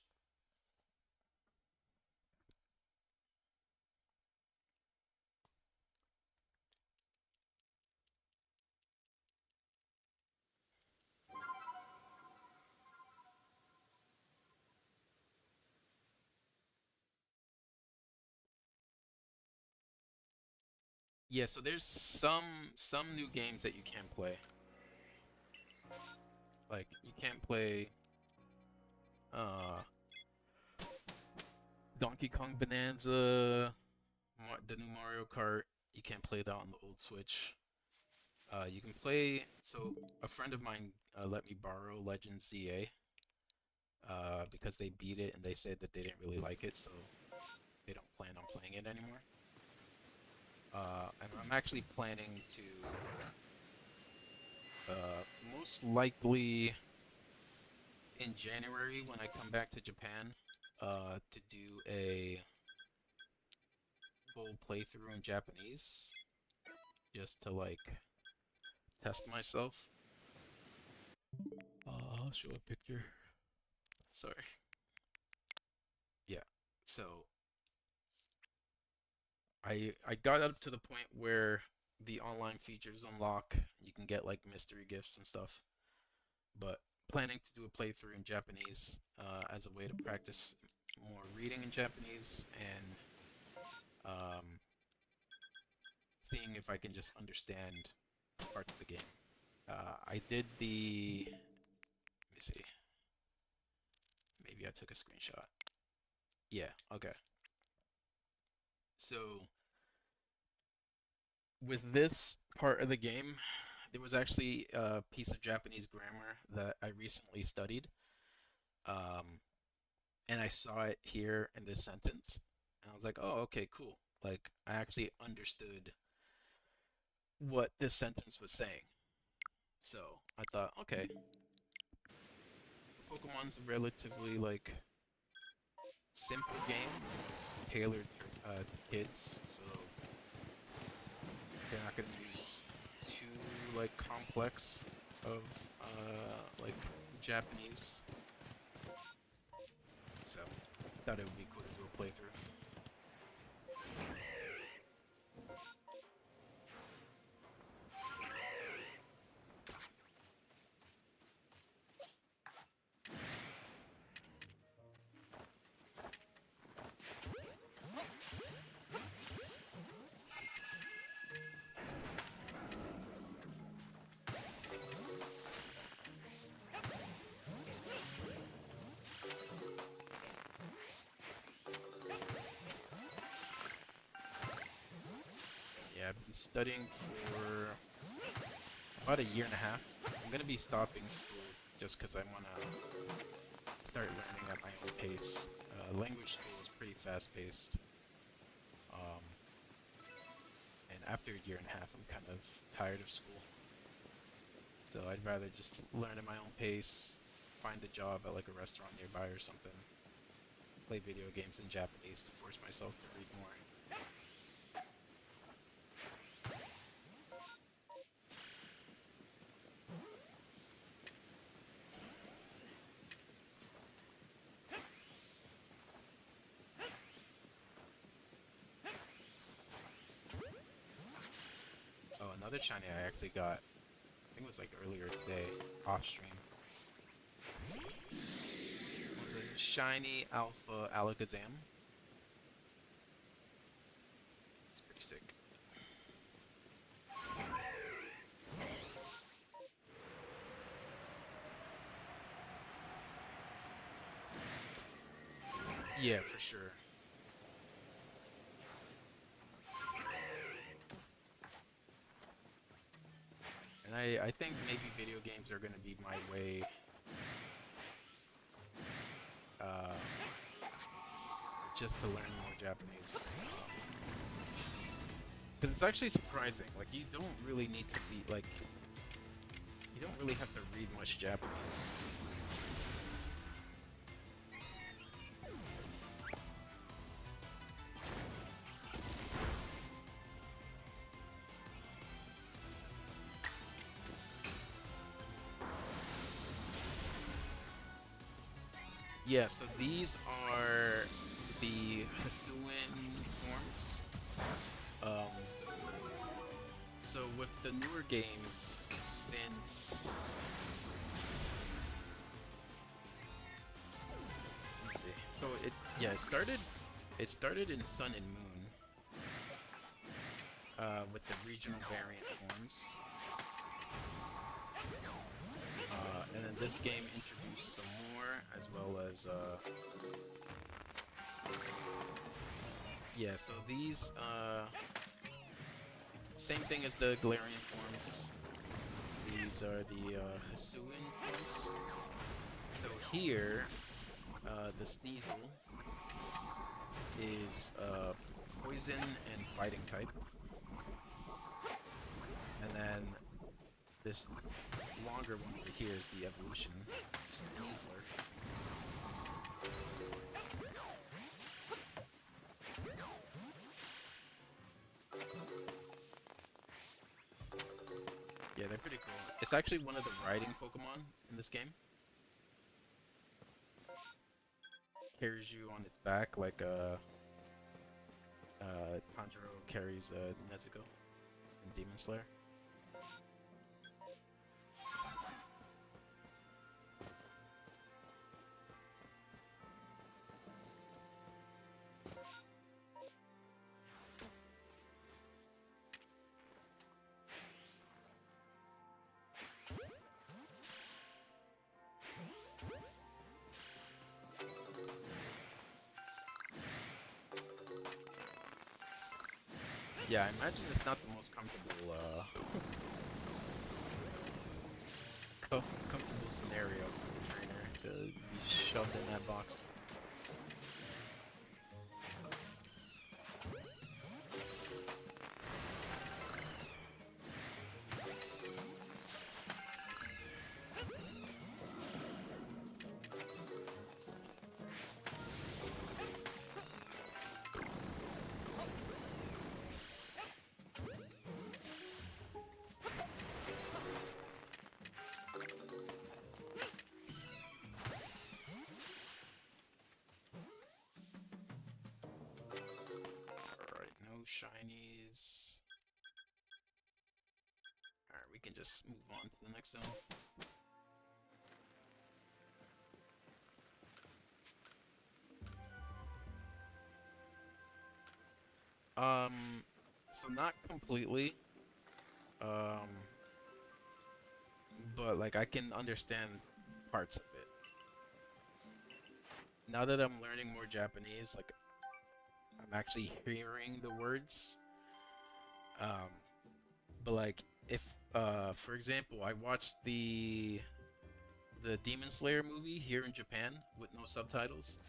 Yeah, so there's some new games that you can't play. Like you can't play uh Donkey Kong Bonanza, the new Mario Kart. You can't play that on the old Switch. You can play. So a friend of mine let me borrow Legend ZA because they beat it and they said that they didn't really like it, so they don't plan on playing it anymore. And I'm actually planning to most likely in January when I come back to Japan to do a full playthrough in Japanese just to like test myself. I'll show a picture. Sorry. Yeah. So I got up to the point where the online features unlock. You can get like mystery gifts and stuff. But planning to do a playthrough in Japanese as a way to practice more reading in Japanese and seeing if I can just understand parts of the game. I did the. Let me see. Maybe I took a screenshot. Yeah, okay. So, with this part of the game, there was actually a piece of Japanese grammar that I recently studied. Um, and I saw it here in this sentence. And I was like, oh, okay, cool. Like, I actually understood what this sentence was saying. So, I thought, okay, Pokemon's a relatively, like, simple game. It's tailored to kids, so they're not going to use too, like, complex of, like, Japanese. thought it would be cool to do a playthrough. Yeah, I've been studying for about a year and a half. I'm gonna be stopping school just because I wanna start learning at my own pace. Language school is pretty fast-paced, um, and after a year and a half, I'm kind of tired of school. So I'd rather just learn at my own pace, find a job at like a restaurant nearby or something, play video games in Japanese to force myself to read more. Oh, another shiny I actually got, I think it was like earlier today, off stream, was a shiny Alpha Alakazam. It's pretty sick. Yeah, for sure. And I think maybe video games are gonna be my way, uh, just to learn more Japanese. 'Cause it's actually surprising. Like you don't really need to be like, you don't really have to read much Japanese. Yeah, so these are the Hisuian forms. Um, so with the newer games, since let's see, so it started in Sun and Moon, with the regional variant forms, and then this game introduced some more, as well as yeah. So these same thing as the Galarian forms. These are the Hisuian forms. So here, the Sneasel is poison and fighting type. And then this longer one over here is the evolution, Sneasler. Yeah, they're pretty cool. It's actually one of the riding Pokemon in this game. Carries you on its back like Tanjiro carries Nezuko in Demon Slayer. Yeah, I imagine it's not the most comfortable, comfortable scenario for the trainer to be shoved in that box. shinies. Alright, we can just move on to the next zone. So not completely. Um, but like I can understand parts of it. Now that I'm learning more Japanese, like I'm actually hearing the words. Um, but like if for example, I watched the Demon Slayer movie here in Japan with no subtitles.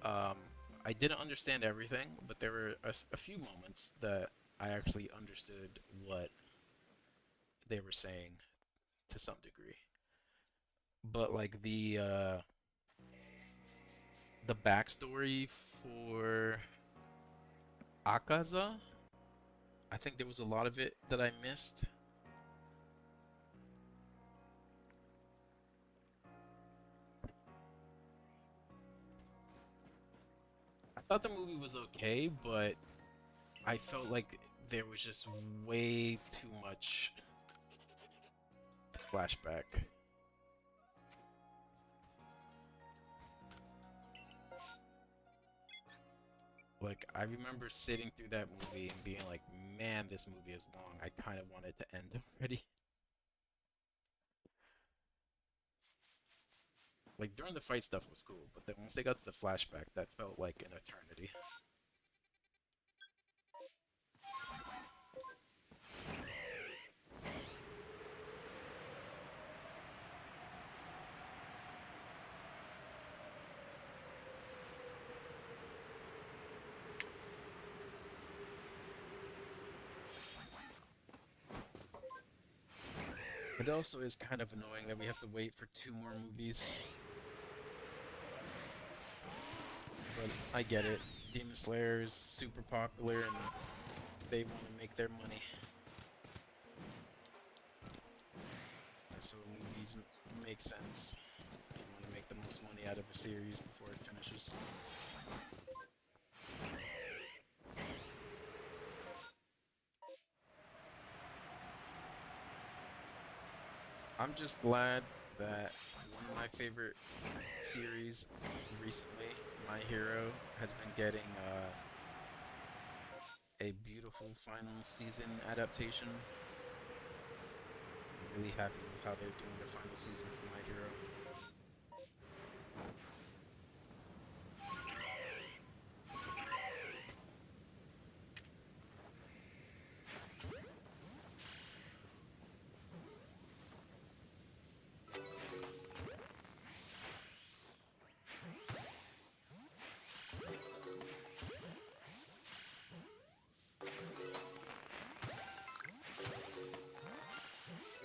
Um, I didn't understand everything, but there were a few moments that I actually understood what they were saying to some degree. But like the backstory for Akaza, I think there was a lot of it that I missed. I thought the movie was okay, but I felt like there was just way too much flashback. Like I remember sitting through that movie and being like, "Man, this movie is long. I kind of want it to end already." Like during the fight stuff was cool, but then once they got to the flashback, that felt like an eternity. It also is kind of annoying that we have to wait for 2 more movies. But I get it. Demon Slayer is super popular and they want to make their money. So movies make sense. You want to make the most money out of a series before it finishes. I'm just glad that one of my favorite series recently, My Hero, has been getting a beautiful final season adaptation. I'm really happy with how they're doing the final season for My Hero.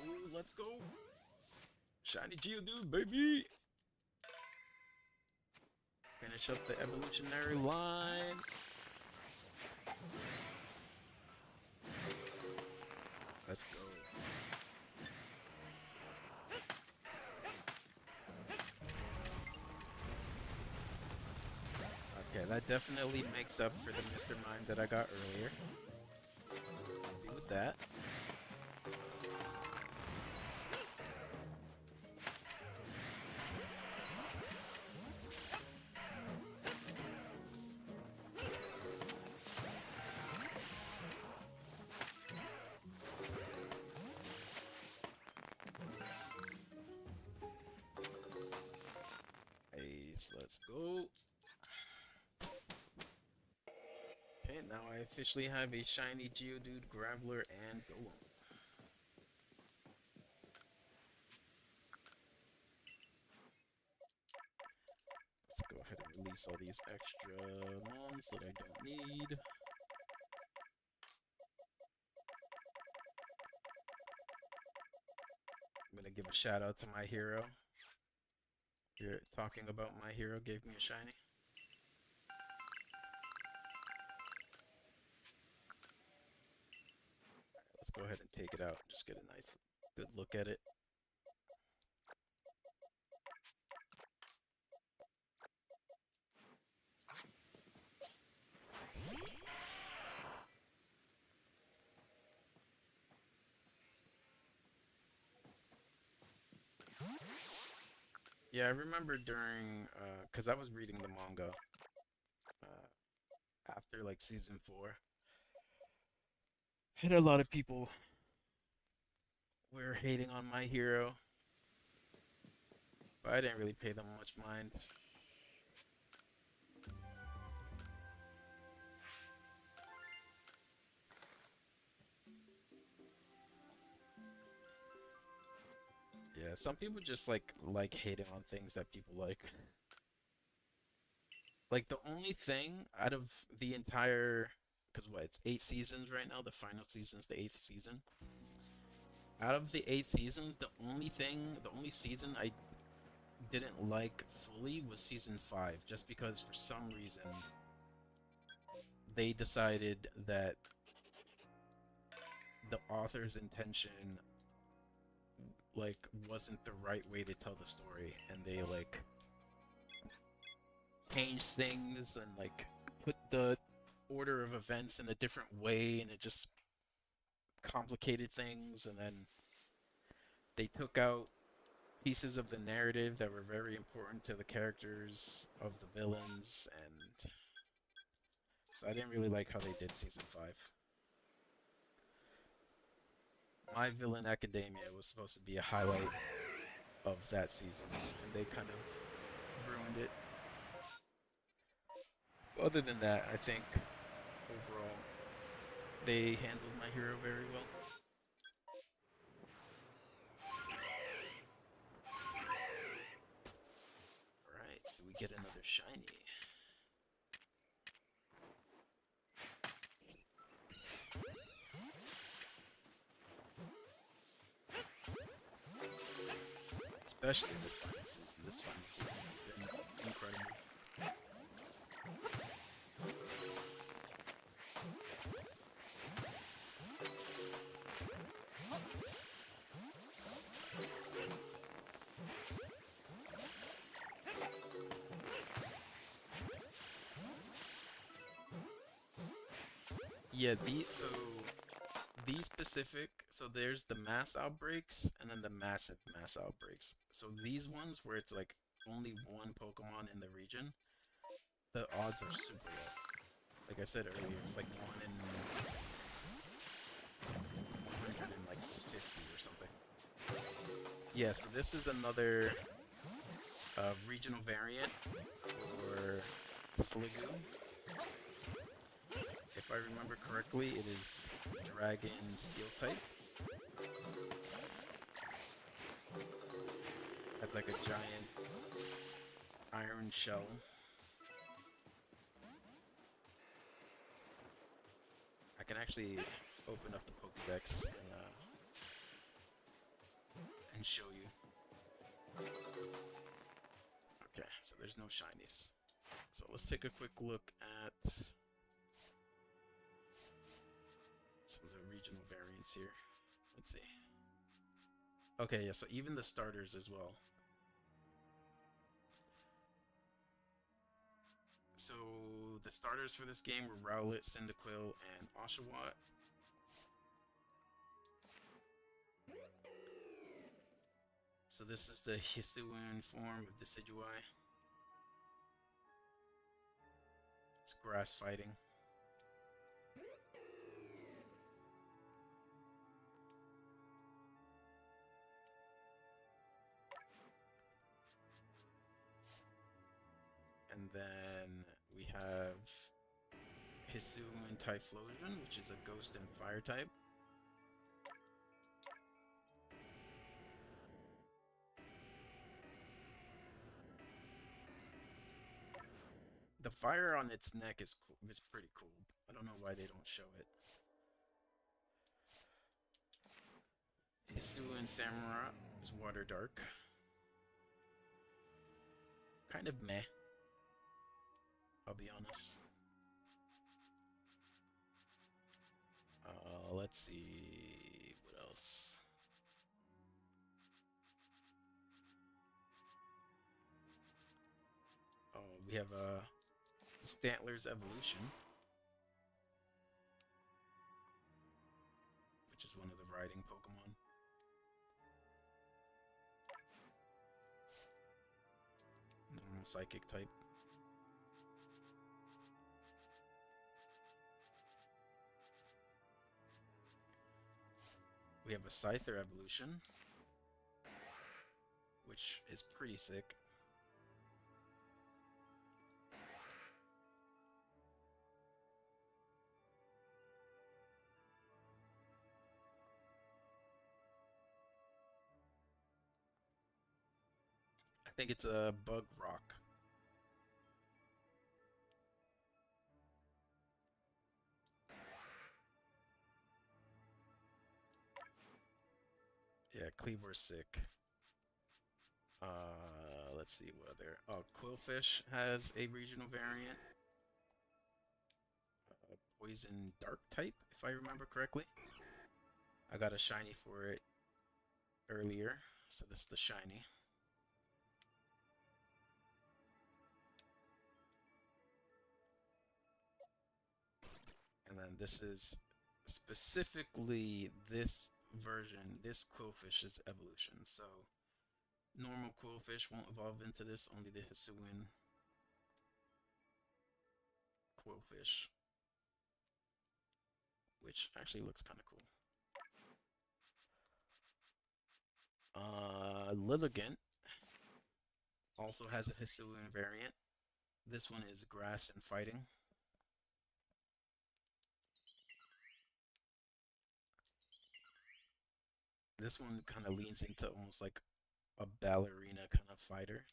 Ooh, let's go! Shiny Geodude, baby! Finish up the evolutionary line. Let's go. Okay, that definitely makes up for the Mr. Mime that I got earlier. Happy with that. Ace, let's go. Okay, now I officially have a shiny Geodude, Graveler, and Golem. Let's go ahead and release all these extra mons that I don't need. I'm gonna give a shout out to My Hero. You're talking about My Hero gave me a shiny. Let's go ahead and take it out. Just get a nice, good look at it. Yeah, I remember during, cause I was reading the manga, after like season 4, and a lot of people were hating on My Hero, but I didn't really pay them much mind. Yeah, some people just like hating on things that people like. Like the only thing out of the entire, because what, it's 8 seasons right now. The final season's the eighth season. Out of the 8 seasons, the only season I didn't like fully was season 5, just because for some reason they decided that the author's intention like wasn't the right way to tell the story, and they like changed things and like put the order of events in a different way, and it just complicated things, and then they took out pieces of the narrative that were very important to the characters of the villains, and so I didn't really like how they did season 5. My Villain Academia was supposed to be a highlight of that season, and they kind of ruined it. Other than that, I think overall they handled My Hero very well. Alright, do we get another shiny? Especially this final season. This final season has been incredible. Yeah, these specific, so there's the mass outbreaks and then the massive mass outbreaks. So these ones where it's like only one Pokemon in the region, the odds are super low. Like I said earlier, it's like 1 in 150 or something. Yeah, so this is another regional variant for Sliggoo. If I remember correctly, it is Dragon Steel type. Has like a giant iron shell. I can actually open up the Pokédex and show you. Okay, so there's no shinies. So let's take a quick look at some of the regional variants here. Let's see. Okay, yeah, so even the starters as well. So the starters for this game were Rowlet, Cyndaquil, and Oshawott. So this is the Hisuian form of Decidueye. It's grass fighting. And then we have Hisuian Typhlosion, which is a ghost and fire type. The fire on its neck is cool. It's pretty cool. I don't know why they don't show it. Hisuian Samurott is water dark. Kind of meh, I'll be honest. Let's see what else. Oh, we have Stantler's Evolution, which is one of the riding Pokemon. psychic type. We have a Scyther evolution, which is pretty sick. I think it's a bug rock. Yeah, Cleaver's sick. Let's see what other. Oh, Quillfish has a regional variant. Poison Dark type, if I remember correctly. I got a shiny for it earlier, so this is the shiny. And then this is specifically this version, this Quillfish's evolution. So normal Quillfish won't evolve into this, only the Hisuian Quillfish, which actually looks kind of cool. Lilligant also has a Hisuian variant. This one is Grass and Fighting. This one kind of leans into almost like a ballerina kind of fighter.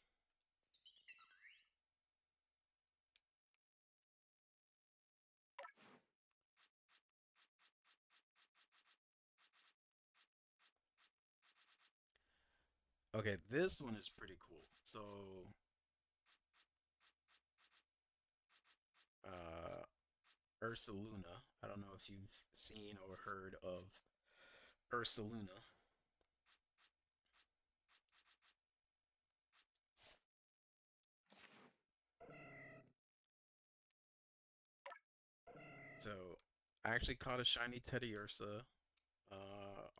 Okay, this one is pretty cool. So, uh, Ursaluna. I don't know if you've seen or heard of Ursaluna. So, I actually caught a shiny Teddy Ursa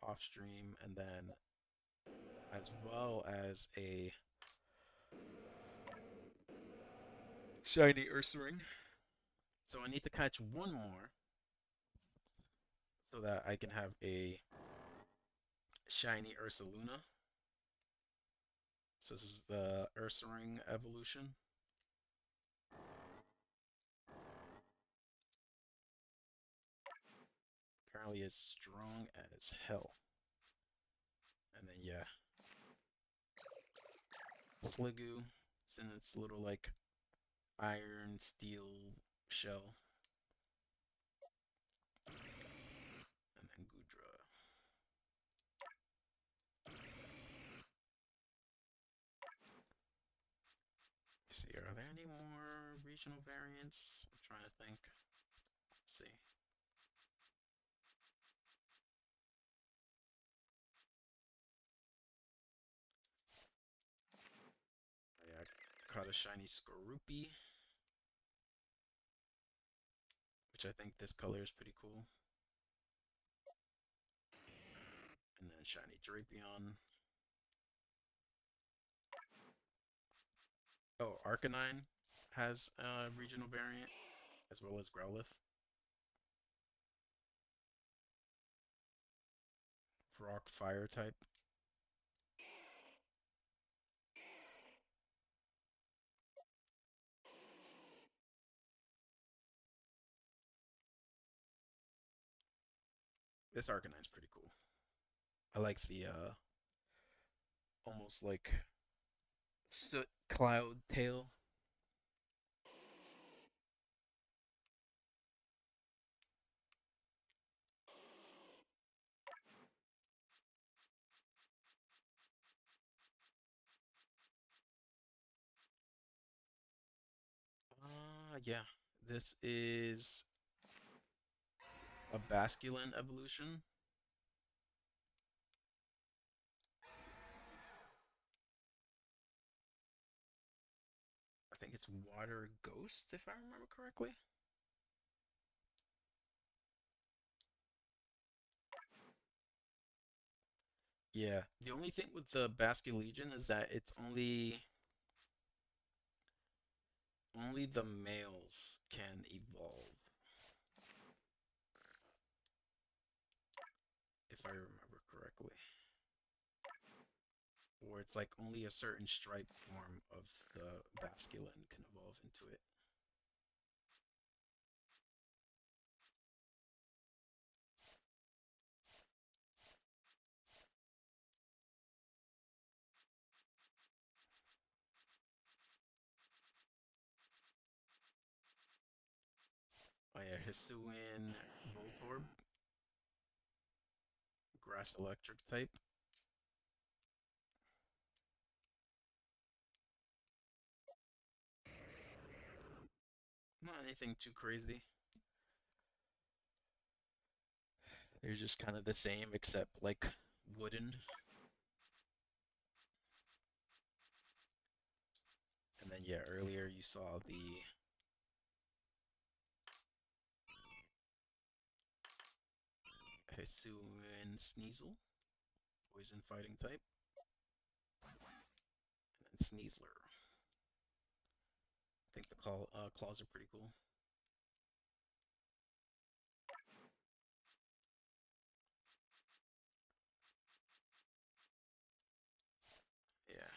off stream, and then as well as a shiny Ursaring. So I need to catch one more so that I can have a shiny Ursaluna. So this is the Ursaring evolution. Apparently it's strong as hell. And then yeah, Sliggoo. It's in its little like iron steel shell. And then Goodra. Let's see, are there any more regional variants? I'm trying to think. Let's see. Oh, yeah, I caught a shiny Skorupi, which I think this color is pretty cool. And then shiny Drapion. Oh, Arcanine has a regional variant, as well as Growlithe. Rock Fire type. This Arcanine's pretty cool. I like the almost like soot cloud tail. Yeah. This is a Basculin evolution. I think it's Water Ghost, if I remember correctly. Yeah. The only thing with the Basculegion is that it's only only the males can evolve, if I remember correctly. Or it's like only a certain stripe form of the basculin can evolve into it. Oh yeah, Hisuian Voltorb, grass electric type. Not anything too crazy. They're just kind of the same, except like wooden. And then yeah, earlier you saw the Hisuian Sneasel, poison fighting type, and then Sneasler. I think the claws are pretty cool. Yeah,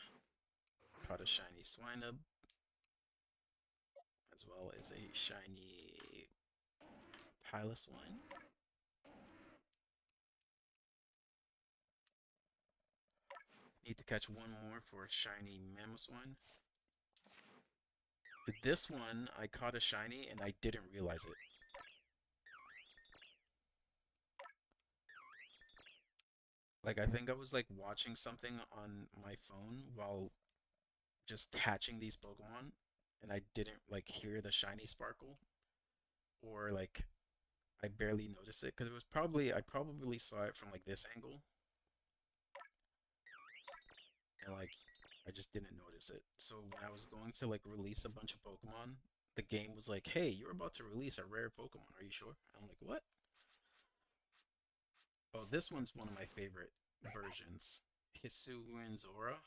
caught a shiny Swinub, as well as a shiny Piloswine. Need to catch one more for a shiny Mamoswine. This one, I caught a shiny and I didn't realize it. Like, I think I was like watching something on my phone while just catching these Pokemon, and I didn't like hear the shiny sparkle, or like I barely noticed it because it was probably I probably saw it from like this angle, and like I just didn't notice it. So when I was going to like release a bunch of Pokemon, the game was like, "Hey, you're about to release a rare Pokemon. Are you sure?" I'm like, "What?" Oh, this one's one of my favorite versions. Hisuian Zora.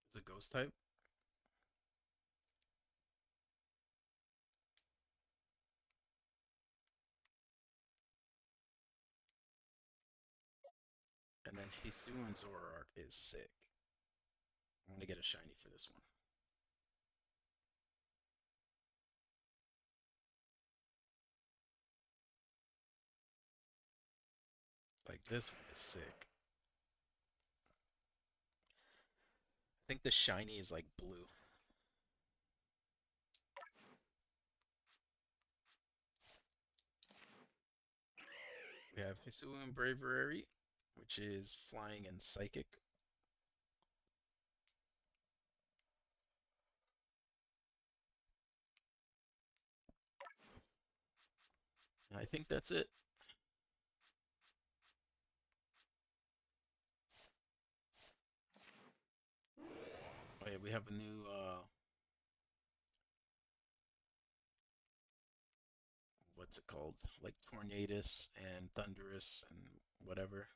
It's a ghost type. And then Hisuian Zoroark is sick. I'm gonna get a shiny for this one. Like this one is sick. I think the shiny is like blue. We have Hisuian Braviary, which is flying and psychic. And I think that's it. Oh yeah, we have a new what's it called? Like Tornadus and Thunderous and whatever.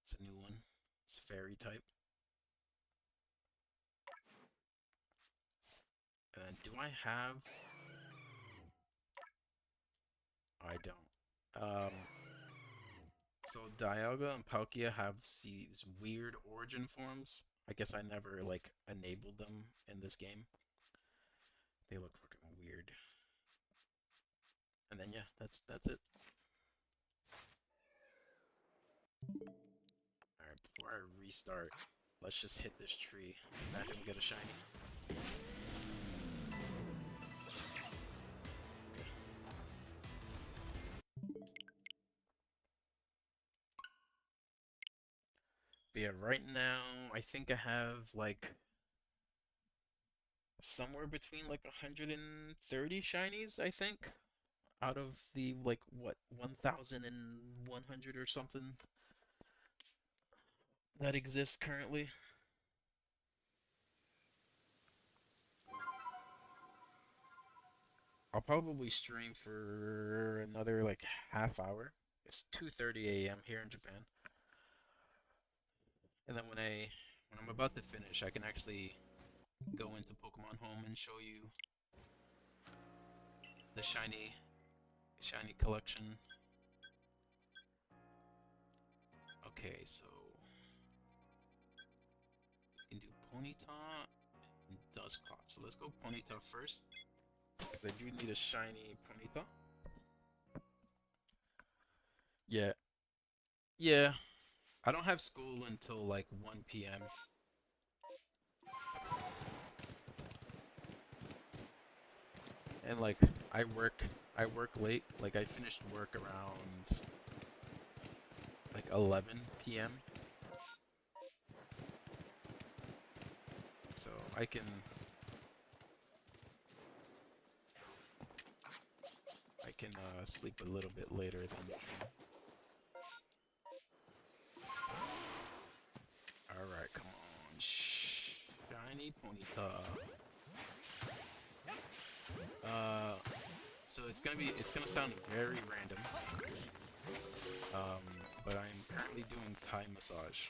It's a new one. It's fairy type. And do I have? I don't. Um, so Dialga and Palkia have these weird origin forms. I guess I never like enabled them in this game. They look freaking weird. And then yeah, that's it. All right, before I restart, let's just hit this tree. Imagine we get a shiny. Okay. But yeah, right now I think I have like somewhere between like 130 shinies, I think, out of the like what 1,100 or something that exists currently. I'll probably stream for another like half hour. It's 2:30 a.m. here in Japan. And then when I'm about to finish, I can actually go into Pokemon Home and show you the shiny collection. Okay, so we can do Ponyta and Dusclops. So let's go Ponyta first, because I do need a shiny Ponyta. Yeah, yeah. I don't have school until like 1 p.m. And like I work late. Like I finished work around like 11 p.m. So I can sleep a little bit later than usual. All right, come on, shiny Ponyta. Uh, so it's gonna sound very random. Um, but I'm currently doing Thai massage.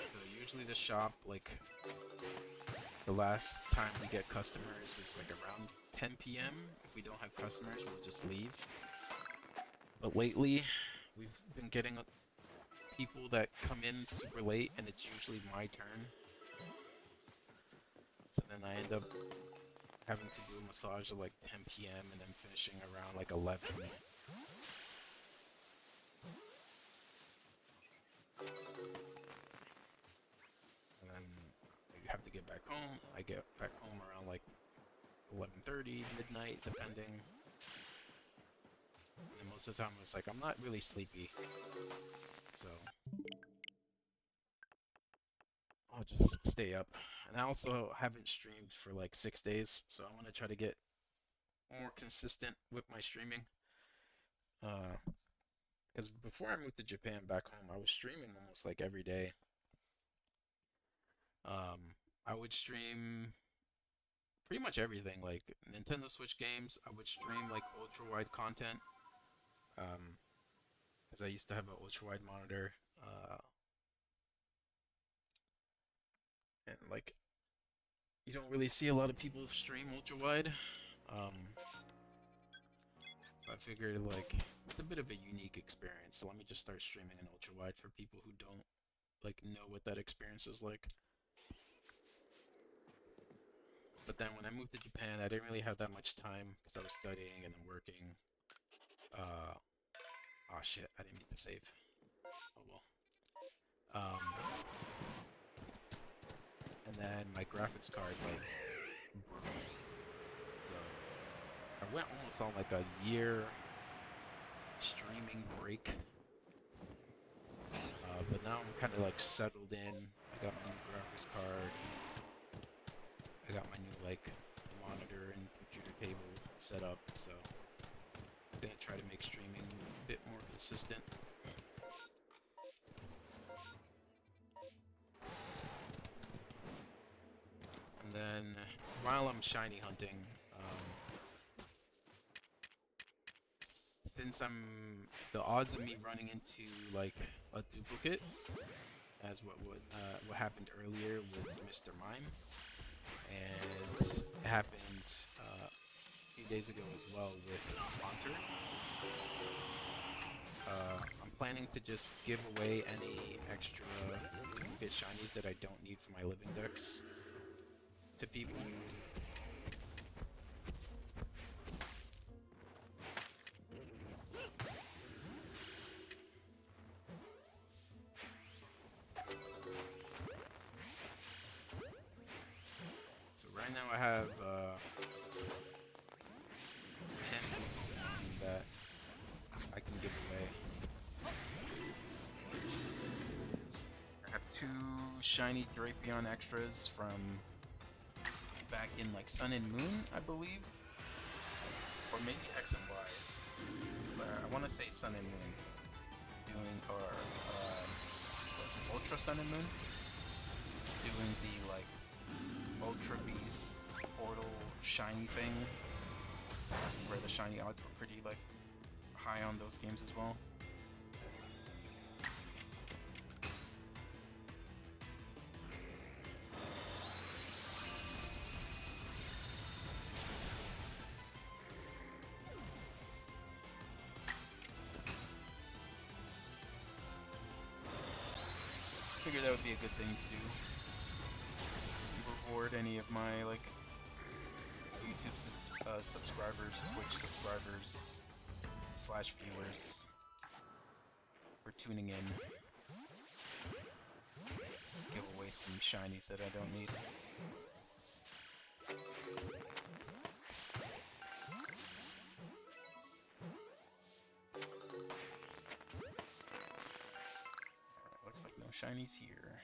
So usually the shop, like the last time we get customers is like around 10 p.m. If we don't have customers, we'll just leave. But lately, we've been getting people that come in super late, and it's usually my turn. So then I end up having to do a massage at like 10 p.m. and then finishing around like 11. And then I have to get back home. I get back home around like 11:30, midnight, depending. And most of the time, it's like I'm not really sleepy, so I'll just stay up. And I also haven't streamed for like 6 days, so I want to try to get more consistent with my streaming. Because before I moved to Japan back home, I was streaming almost like every day. I would stream pretty much everything, like Nintendo Switch games. I would stream like ultra wide content. Um, because I used to have an ultra wide monitor. And like you don't really see a lot of people stream ultra wide. So I figured like it's a bit of a unique experience. So let me just start streaming in ultra wide for people who don't like know what that experience is like. But then when I moved to Japan, I didn't really have that much time because I was studying and then working. Uh, oh shit, I didn't mean to save. Oh well. Um, and then my graphics card like broke. So I went almost on like a year streaming break. But now I'm kind of like settled in. I got my new graphics card. I got my new like monitor and computer table set up, so I'm gonna try to make streaming a bit more consistent. And then while I'm shiny hunting, since the odds of me running into like a duplicate, as what happened earlier with Mr. Mime, and it happened a few days ago as well with Haunter. I'm planning to just give away any extra duplicate shinies that I don't need for my living decks to people. So right now I have that I can give away. I have two shiny Drapion extras from back in like Sun and Moon, I believe, or maybe X and Y. But I want to say Sun and Moon, doing or Ultra Sun and Moon, doing the like Ultra Beast portal shiny thing, where the shiny odds were pretty like high on those games as well. Figured that would be a good thing to do. Reward any of my like YouTube subscribers, Twitch subscribers / viewers for tuning in. Give away some shinies that I don't need. Looks like no shinies here.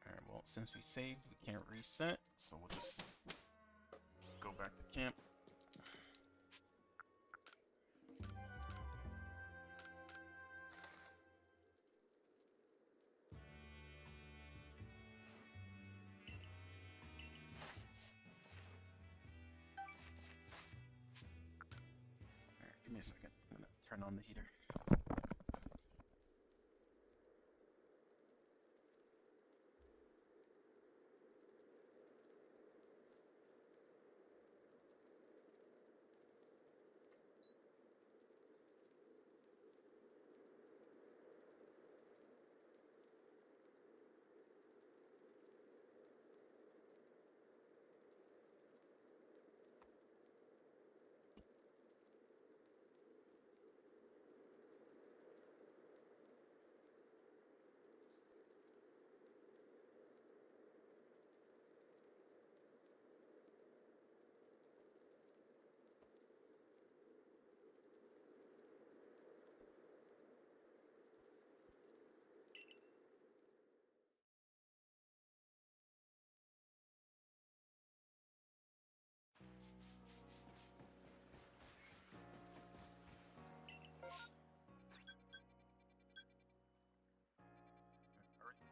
Alright, well, since we saved, we can't reset, so we'll just go back to camp. Alright, give me a second. I'm gonna turn on the heater.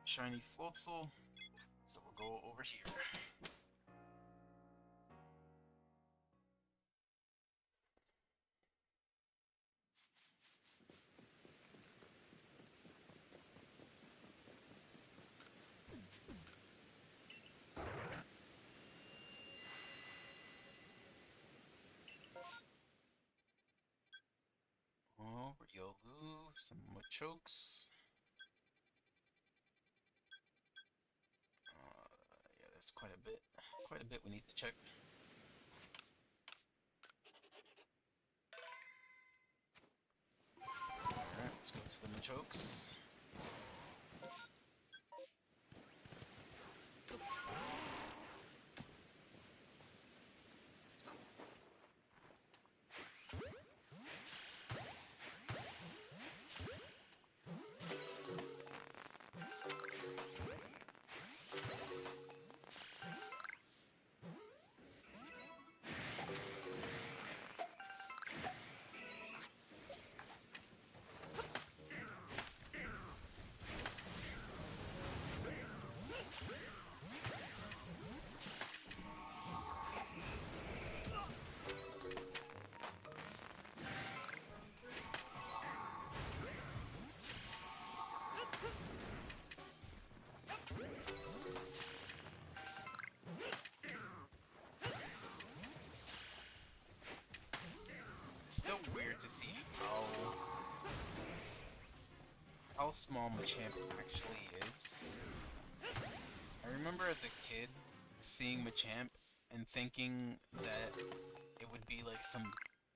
Shiny Floatzel, so we'll go over here. Oh, Riolu, some Machokes. Yeah, there's quite a bit we need to check. Alright, let's go to the Machokes. Still weird to see how small Machamp actually is. I remember as a kid seeing Machamp and thinking that it would be like some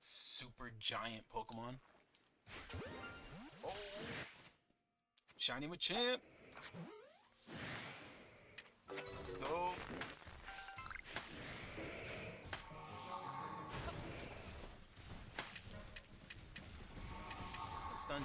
super giant Pokemon. Oh, shiny Machamp! Let's go. Stunned.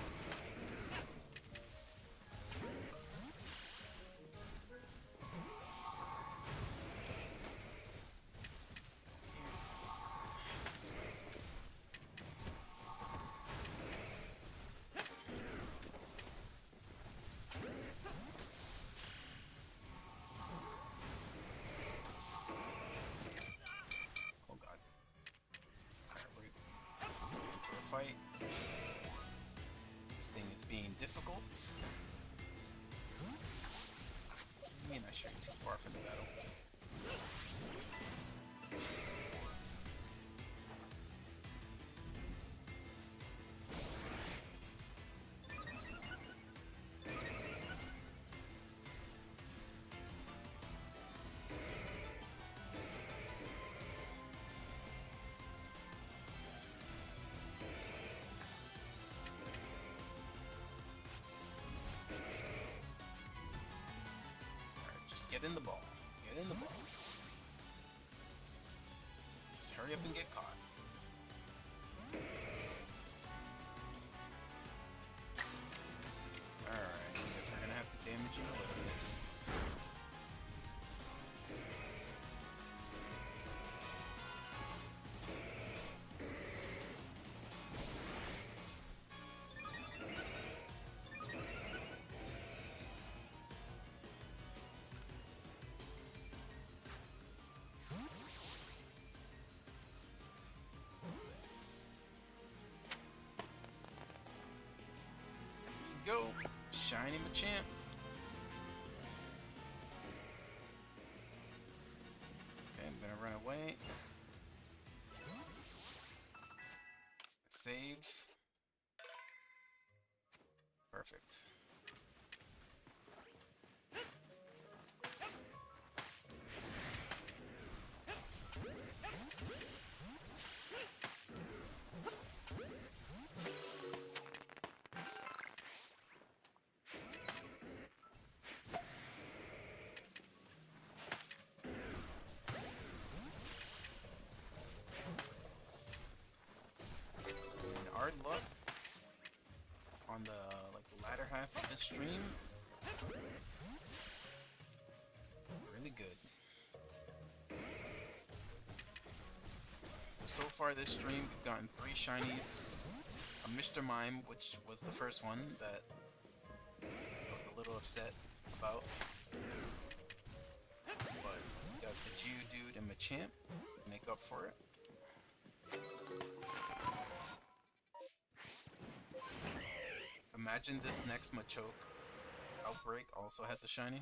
I mean, I strayed too far from the battle. Alright, just get in the ball. Get in the ball. Just hurry up and get caught. Alright, I guess we're gonna have to damage you a little bit. Go! Shiny Machamp! Okay, I'm gonna run away. Save. Perfect. And our luck on the latter half of this stream, really good. So far this stream we've gotten 3 shinies, a Mr. Mime, which was the first one that I was a little upset about, but we got the Geodude and Machamp to make up for it. Imagine this next Machoke outbreak also has a shiny.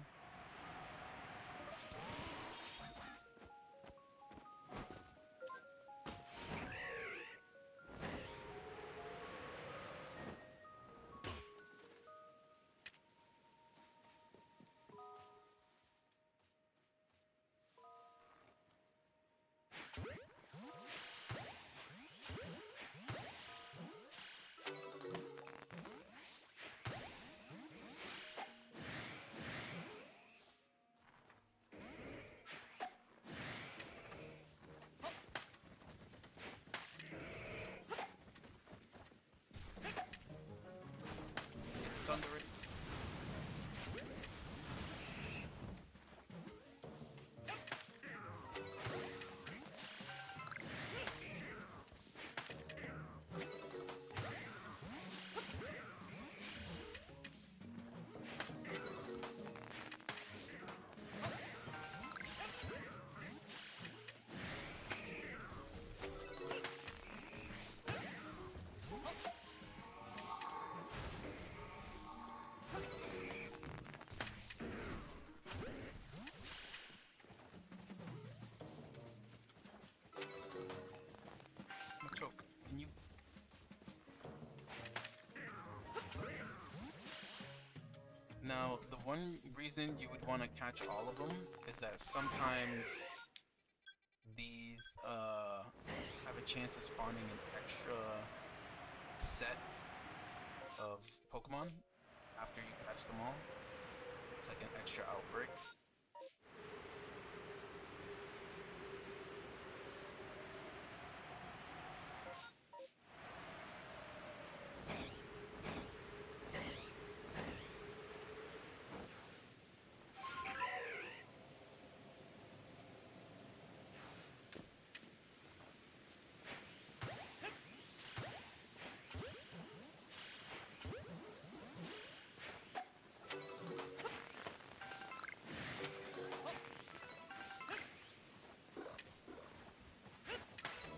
It's thundering. Machoke, can you? Now, the one reason you would want to catch all of them is that sometimes these have a chance of spawning an extra set of Pokemon after you catch them all. It's like an extra outbreak.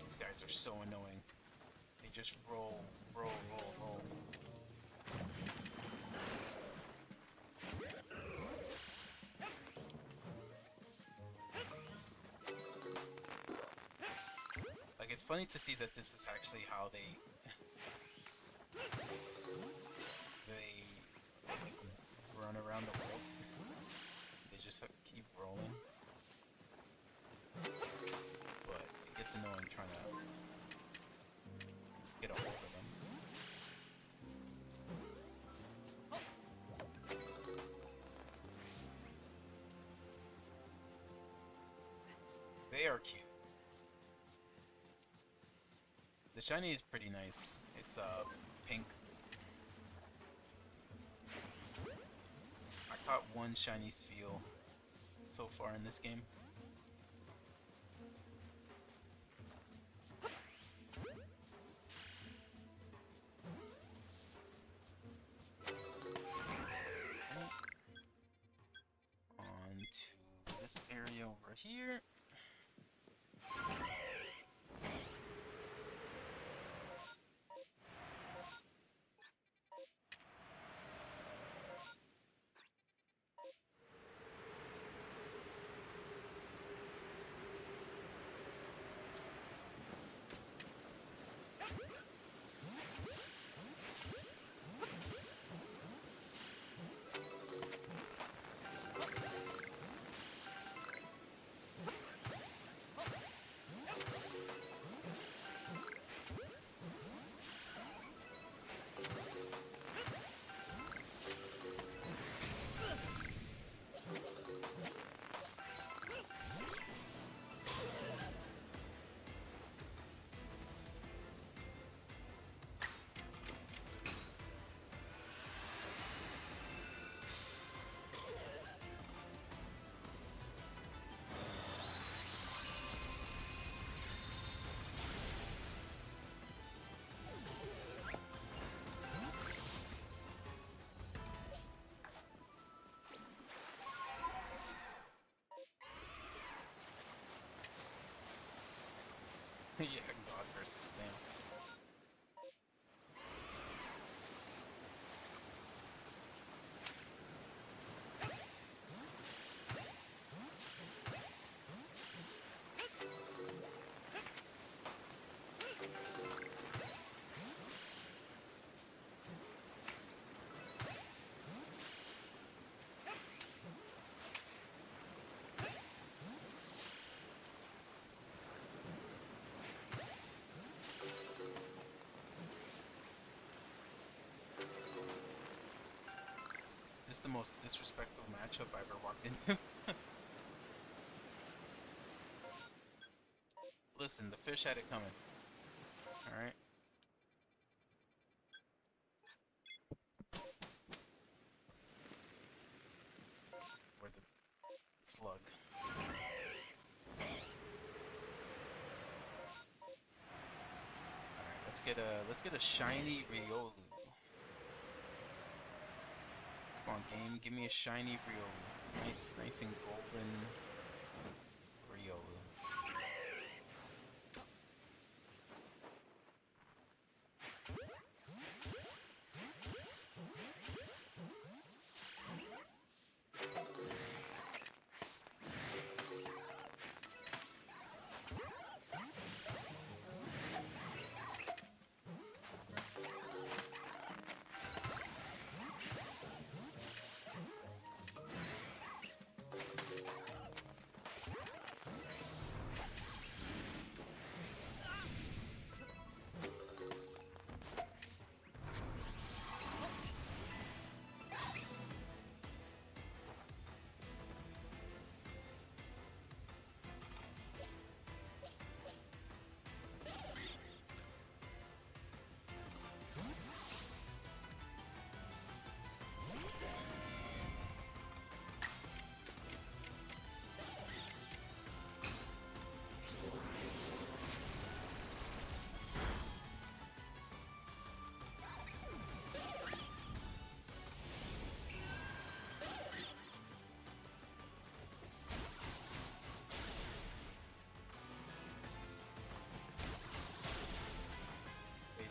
These guys are so annoying. They just roll, roll, roll, roll. funny to see that this is actually how they run around the world. They just keep rolling, but it gets annoying trying to get a hold of them. They are cute. The shiny is pretty nice. It's pink. I caught one shiny Spheal so far in this game. On to this area over here. Yeah, God versus Snail. This is the most disrespectful matchup I ever walked into. Listen, the fish had it coming. Alright. Or the slug. Alright, let's get a shiny Riolu. Come on, game, give me a shiny Riolu. Nice and golden Riolu.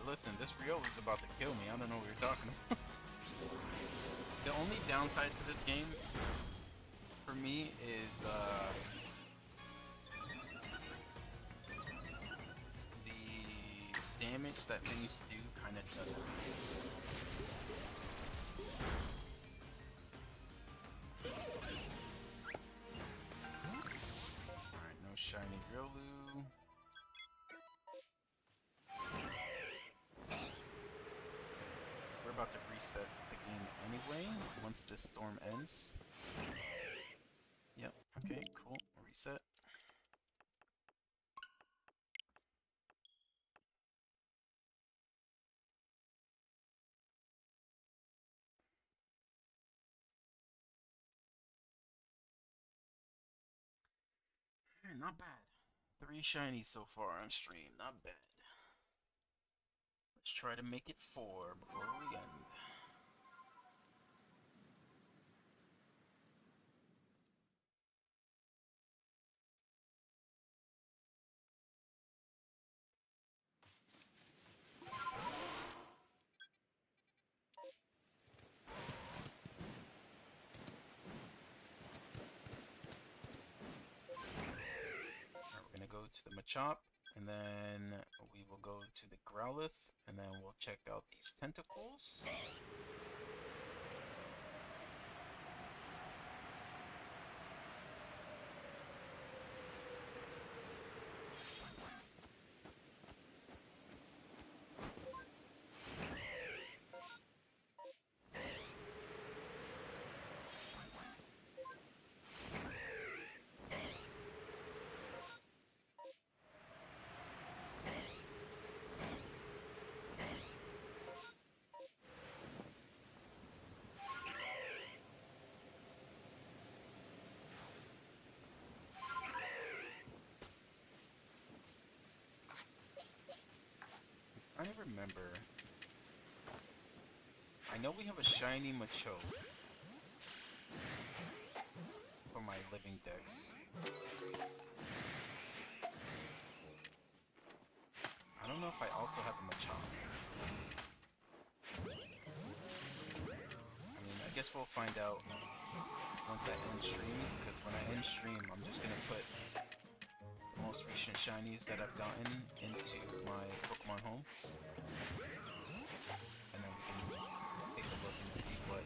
Listen, this Riolu's about to kill me. I don't know what you're talking about. The only downside to this game, for me, is the damage that thing used to do kind of doesn't make sense. Alright, no shiny Riolu. We're about to reset the game anyway, once this storm ends. Yep, okay, cool. Reset. Alright, not bad. 3 shinies so far on stream, not bad. Let's try to make it 4 before we end. Alright, we're gonna go to the Machop, and then we will go to the Growlithe, and then we'll check out these tentacles. I don't remember. I know we have a shiny Machoke for my living decks. I don't know if I also have a Machop. I mean, I guess we'll find out once I end stream, because when I end stream, I'm just gonna put the most recent shinies that I've gotten into my Pokemon home. And then we can take a look and see what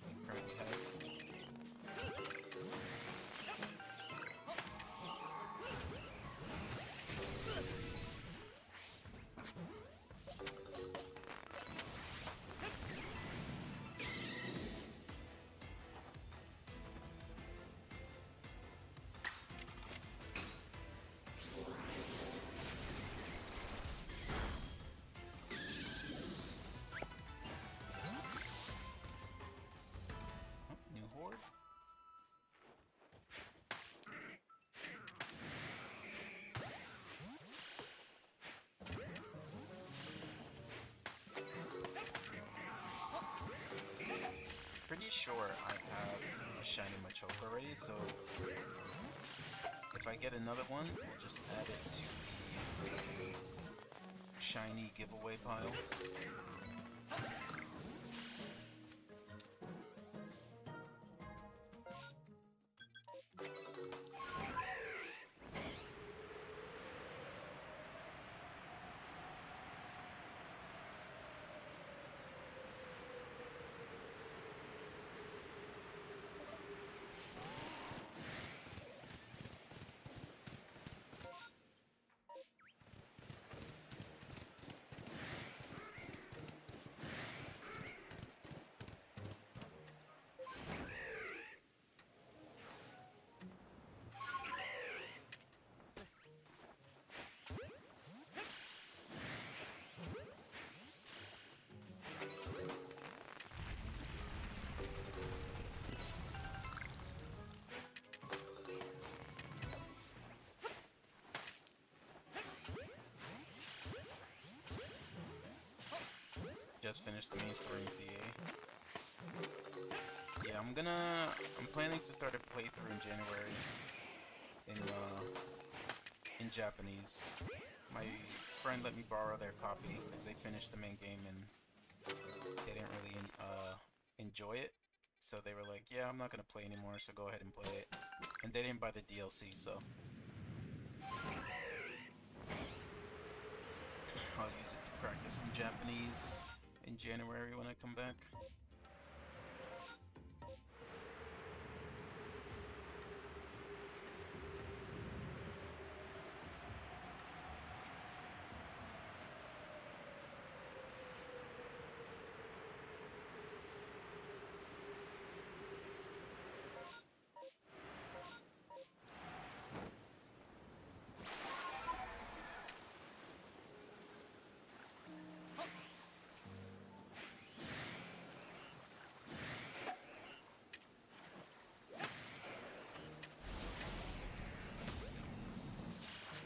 we currently have. Oh, new horde. Pretty sure I have a shiny Machoke already, so if I get another one, we'll just add it to the shiny giveaway pile. Just finished the main story in ZA. Yeah, I'm planning to start a playthrough in January in Japanese. My friend let me borrow their copy because they finished the main game and they didn't really enjoy it. So they were like, yeah, I'm not gonna play anymore, so go ahead and play it. And they didn't buy the DLC, so I'll use it to practice some Japanese in January when I come back.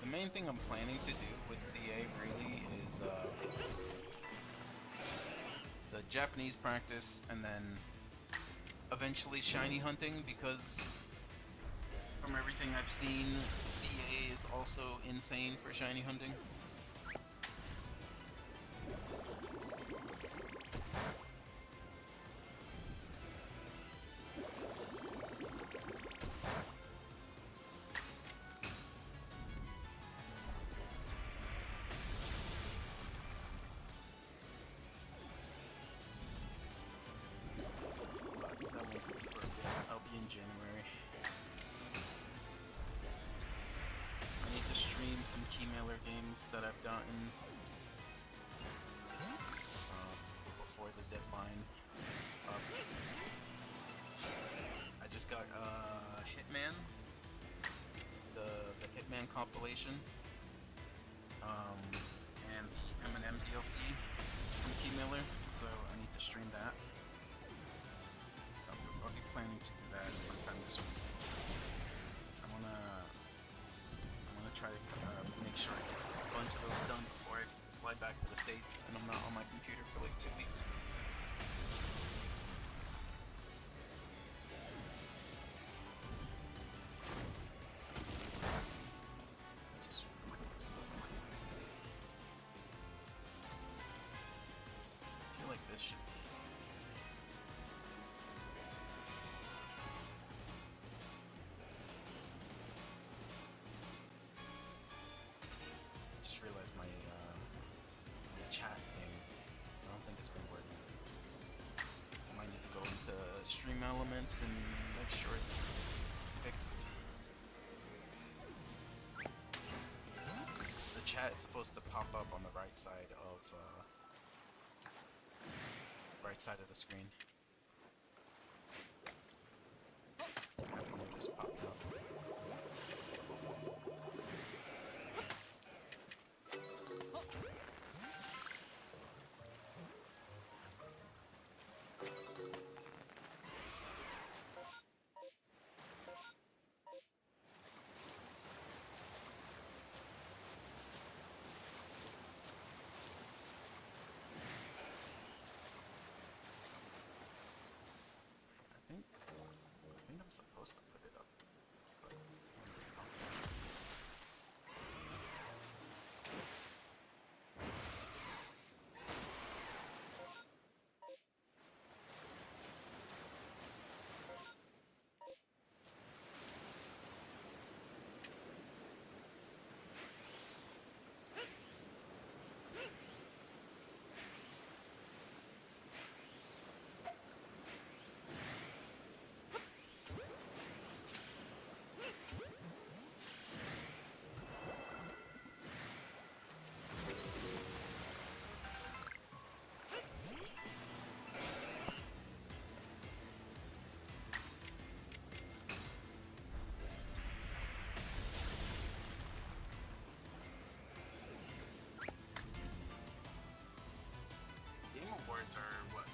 The main thing I'm planning to do with ZA really is the Japanese practice and then eventually shiny hunting, because from everything I've seen, ZA is also insane for shiny hunting. I'll be in January. I need to stream some Keymailer games that I've gotten before the deadline is up. I just got Hitman, the Hitman compilation, and the M&M DLC from Keymailer, so I need to stream that. So I'll be planning to do that sometime this week. I wanna try to make sure I get a bunch of those done before I fly back to the States and I'm not on my computer for like 2 weeks. Just record this. I feel like this should be. I just realized my chat thing. I don't think it's been working. I might need to go into Stream Elements and make sure it's fixed. The chat is supposed to pop up on the right side of the screen. And it just popped up. I think I'm supposed to put it up. It's like Game Awards are what?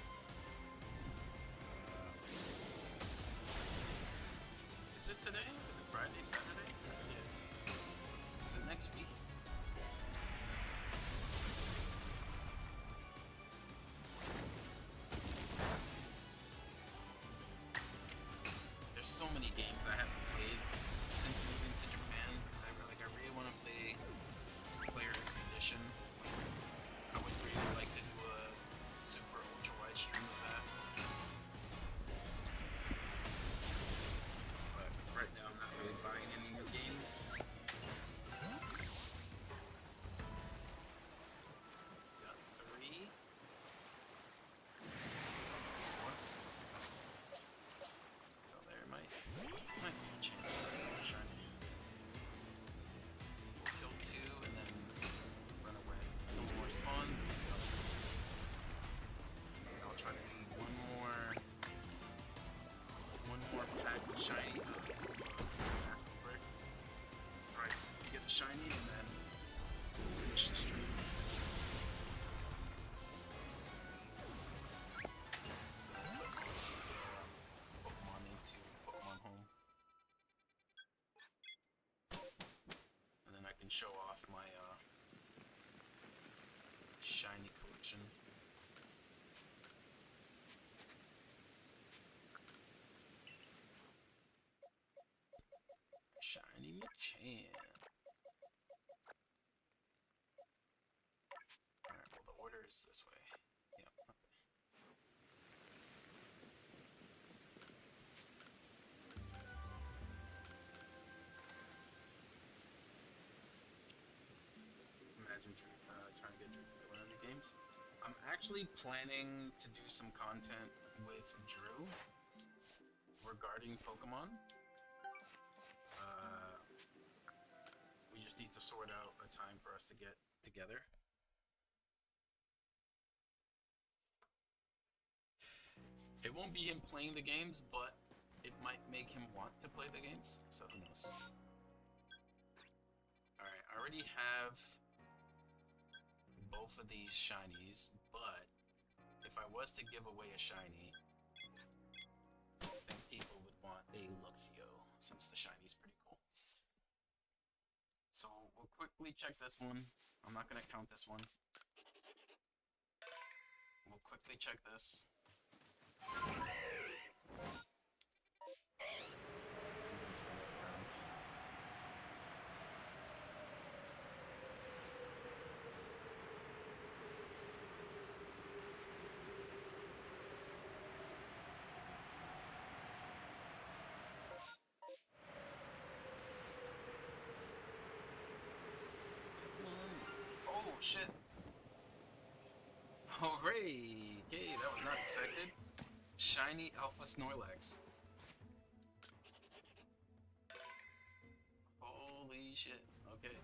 Is it today? Is it Friday, Saturday? I forget. Is it next week? There's so many games I haven't played since moving to Japan. I really want to play Player Expedition. I would really like to do a super ultra wide stream of that. But right now I'm not really buying any new games. shiny and then finish the stream. Pokemon into Pokemon Home. And then I can show off my shiny collection. Shiny Machamp. Alright, well the order is this way. Yep, okay. Imagine trying to get one of the games. I'm actually planning to do some content with Drew regarding Pokemon. We just need to sort out a time for us to get together. It won't be him playing the games, but it might make him want to play the games, so who knows. Alright, I already have both of these shinies, but if I was to give away a shiny, I think people would want a Luxio, since the shiny's pretty cool. So we'll quickly check this one. I'm not going to count this one. We'll quickly check this. Oh shit! Hooray! Okay, that was not expected. Shiny Alpha Snorlax. Holy shit, okay.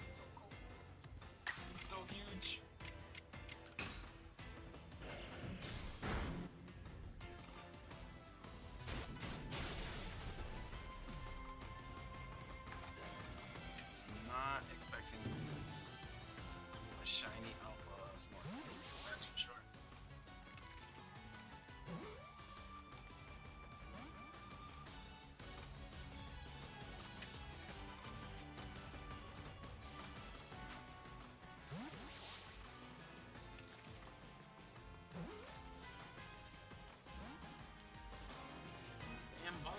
It's so cool. It's so huge. Not expecting a shiny Alpha Snorlax, that's for sure. Damn ball.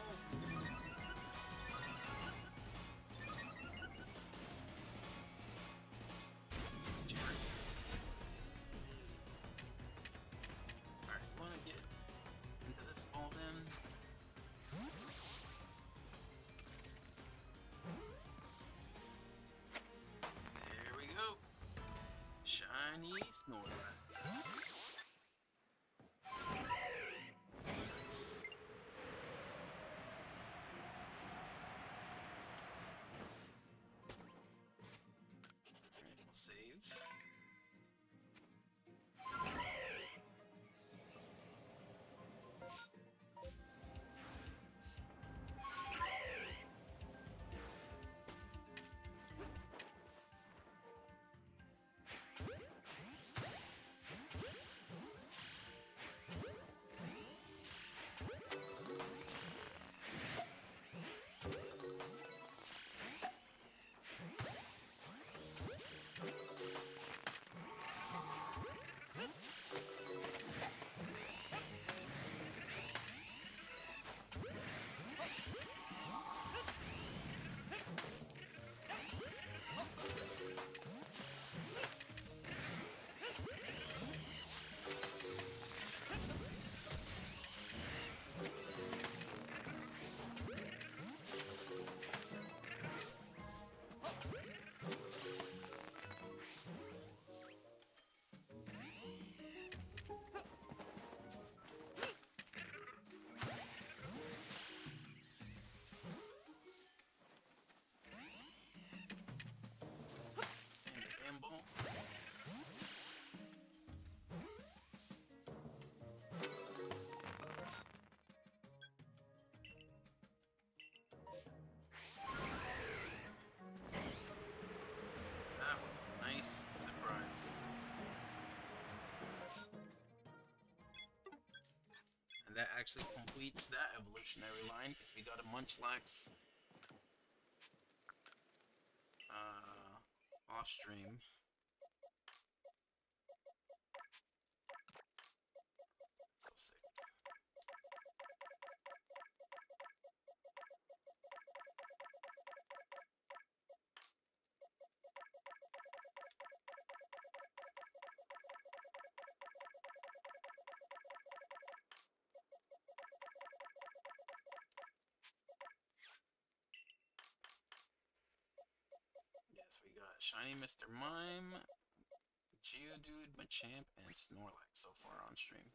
Alright, you wanna get into this ball then? There we go. Shiny Snorlax. Nice. Alright, we'll save. that actually completes that evolutionary line because we got a Munchlax off stream. So sick. Yes, we got Shiny Mr. Mime, Geodude, Machamp, and Snorlax so far on stream.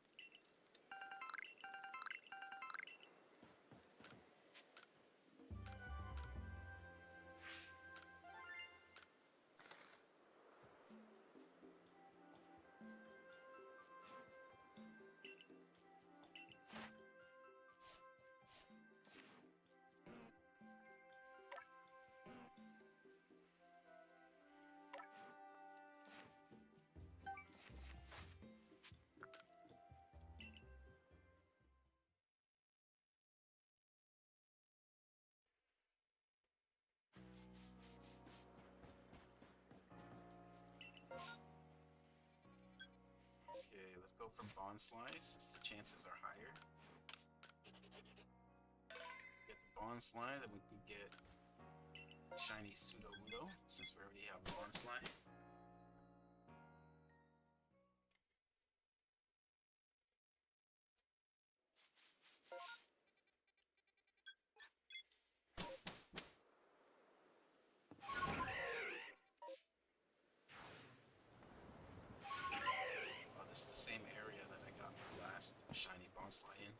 Okay, let's go for Bonsly since the chances are higher. Get the Bonsly, then we can get Shiny Sudowoodo since we already have Bonsly. Oh, this is the same area that I got my last Shiny Bonsly in.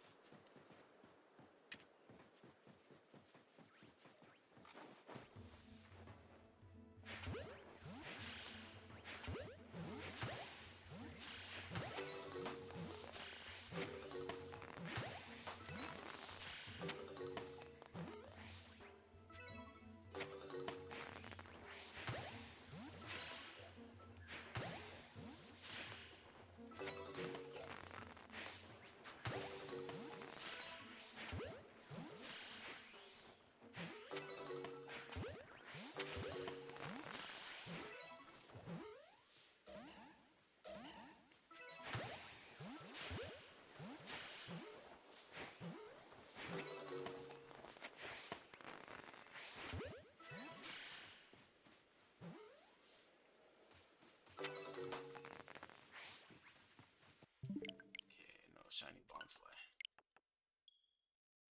Okay, no Shiny Bonsly.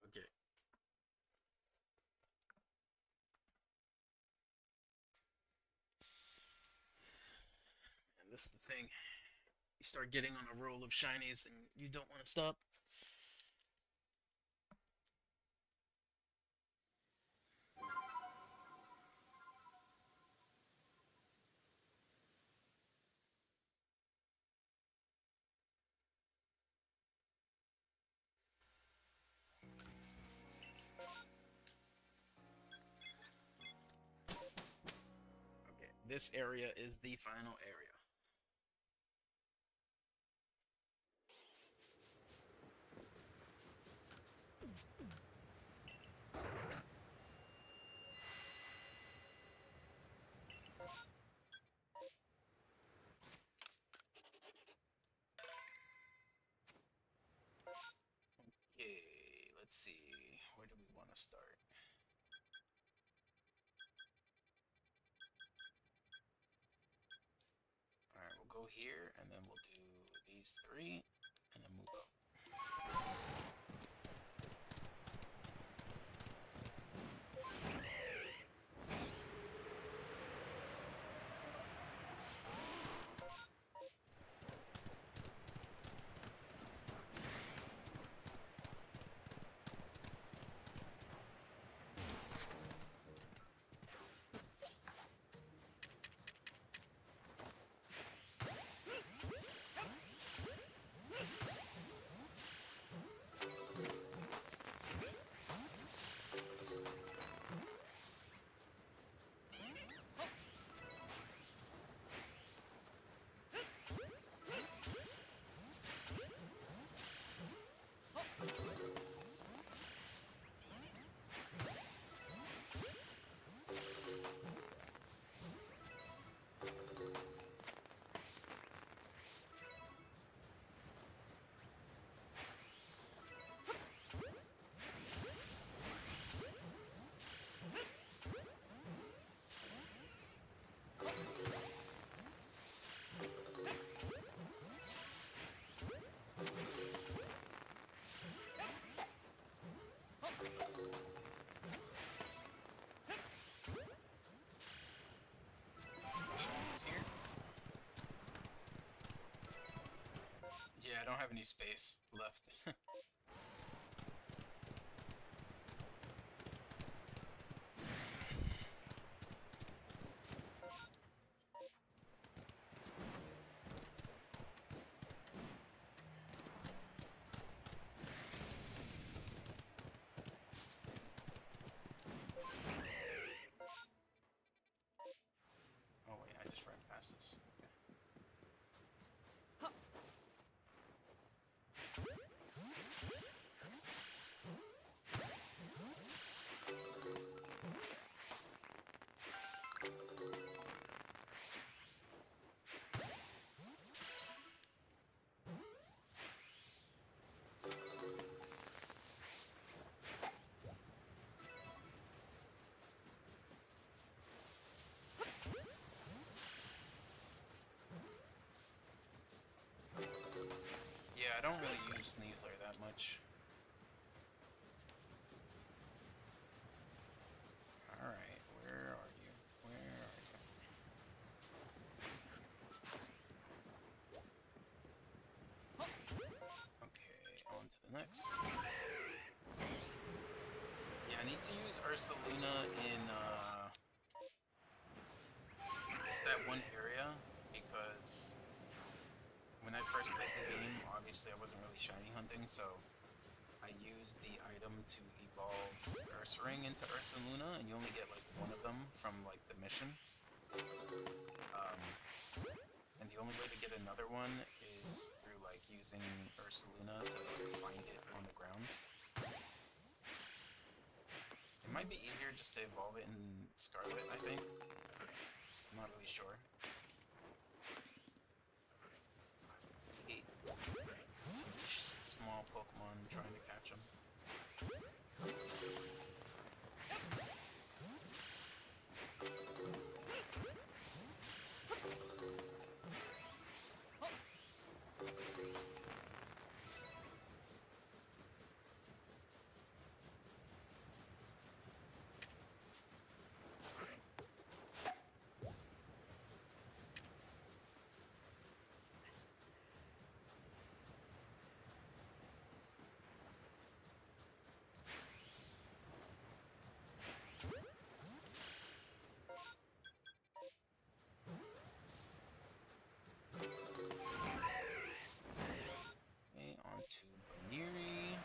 Okay. And this is the thing. You start getting on a roll of shinies and you don't want to stop. Okay, this area is the final area. Okay, let's see. Where do we want to start? Alright, we'll go here, and then we'll do these three, and then move up. I don't have any space left. Oh wait, I just ran past this. Yeah, I don't really use Sneasler that much. Alright, where are you? Where are you? Okay, on to the next. Yeah, I need to use Ursaluna in, it's that one area, because when I first played the game, obviously I wasn't really shiny hunting, so I used the item to evolve Ursaring into Ursaluna, and you only get like one of them from like the mission. And the only way to get another one is through like using Ursaluna to find it on the ground. It might be easier just to evolve it in Scarlet, I think. I'm not really sure. I hate small Pokemon trying to catch them. Okay, on to Baniri.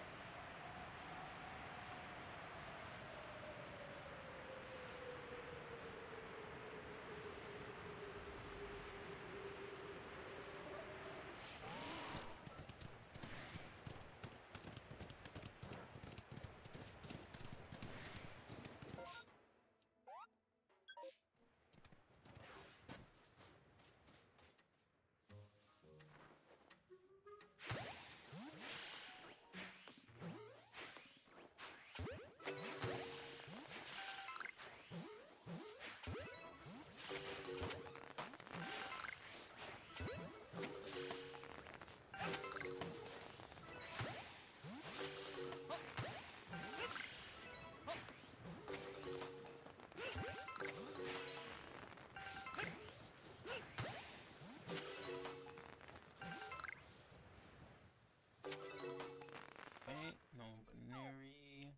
Okay, no Baniri.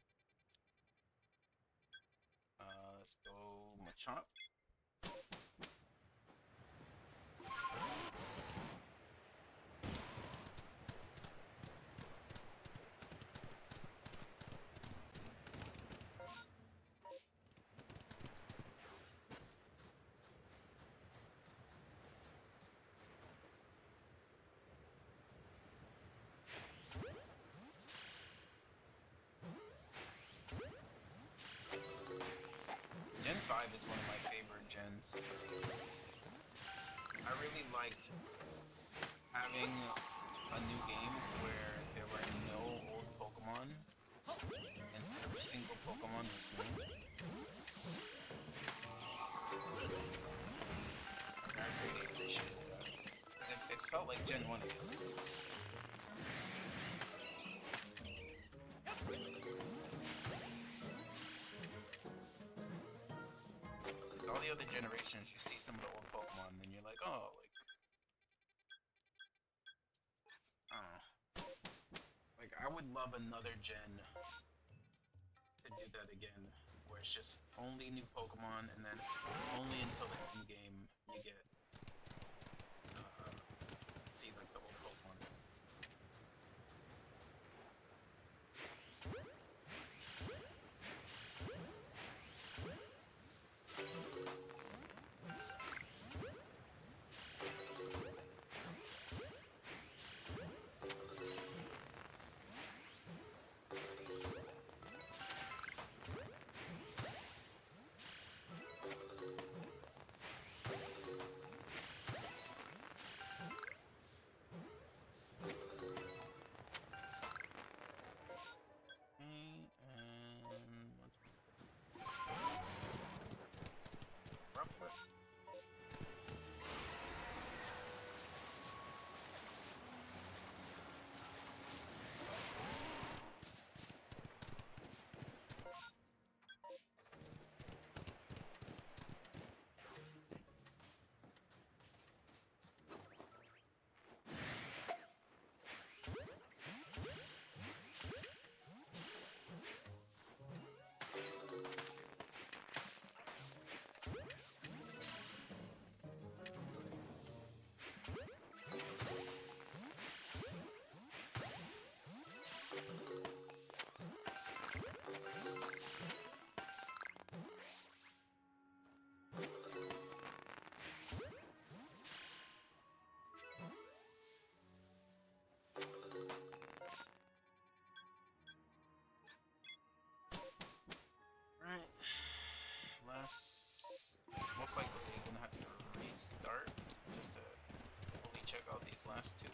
Let's go Machop. Gen 5 is one of my favorite gens. I really liked having a new game where there were no old Pokemon and every single Pokemon was new. I really appreciated that. It felt like Gen 1 again. With all the other generations, you see some of the old Pokemon and you're like, oh, like, I don't know. would love another gen to do that again, where it's just only new Pokemon, and then only until the end game you get see like the old Pokemon. And Rufflet. Right. Most likely I'm gonna have to restart just to fully check out these last two.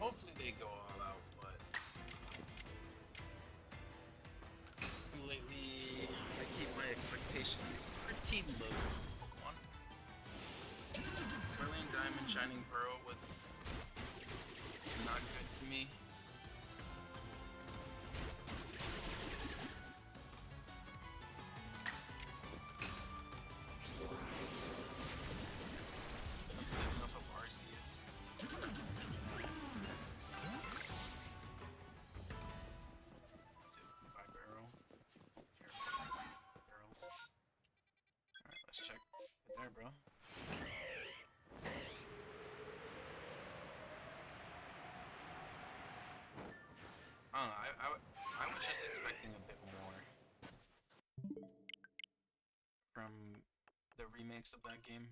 Hopefully they go all out, but lately I keep my expectations pretty low for Pokemon. Brilliant Diamond Shining Pearl was not good to me. Enough of Arceus. Barrels. Alright, let's check it there, bro. I don't know, I was just expecting a bit more from the remakes of that game.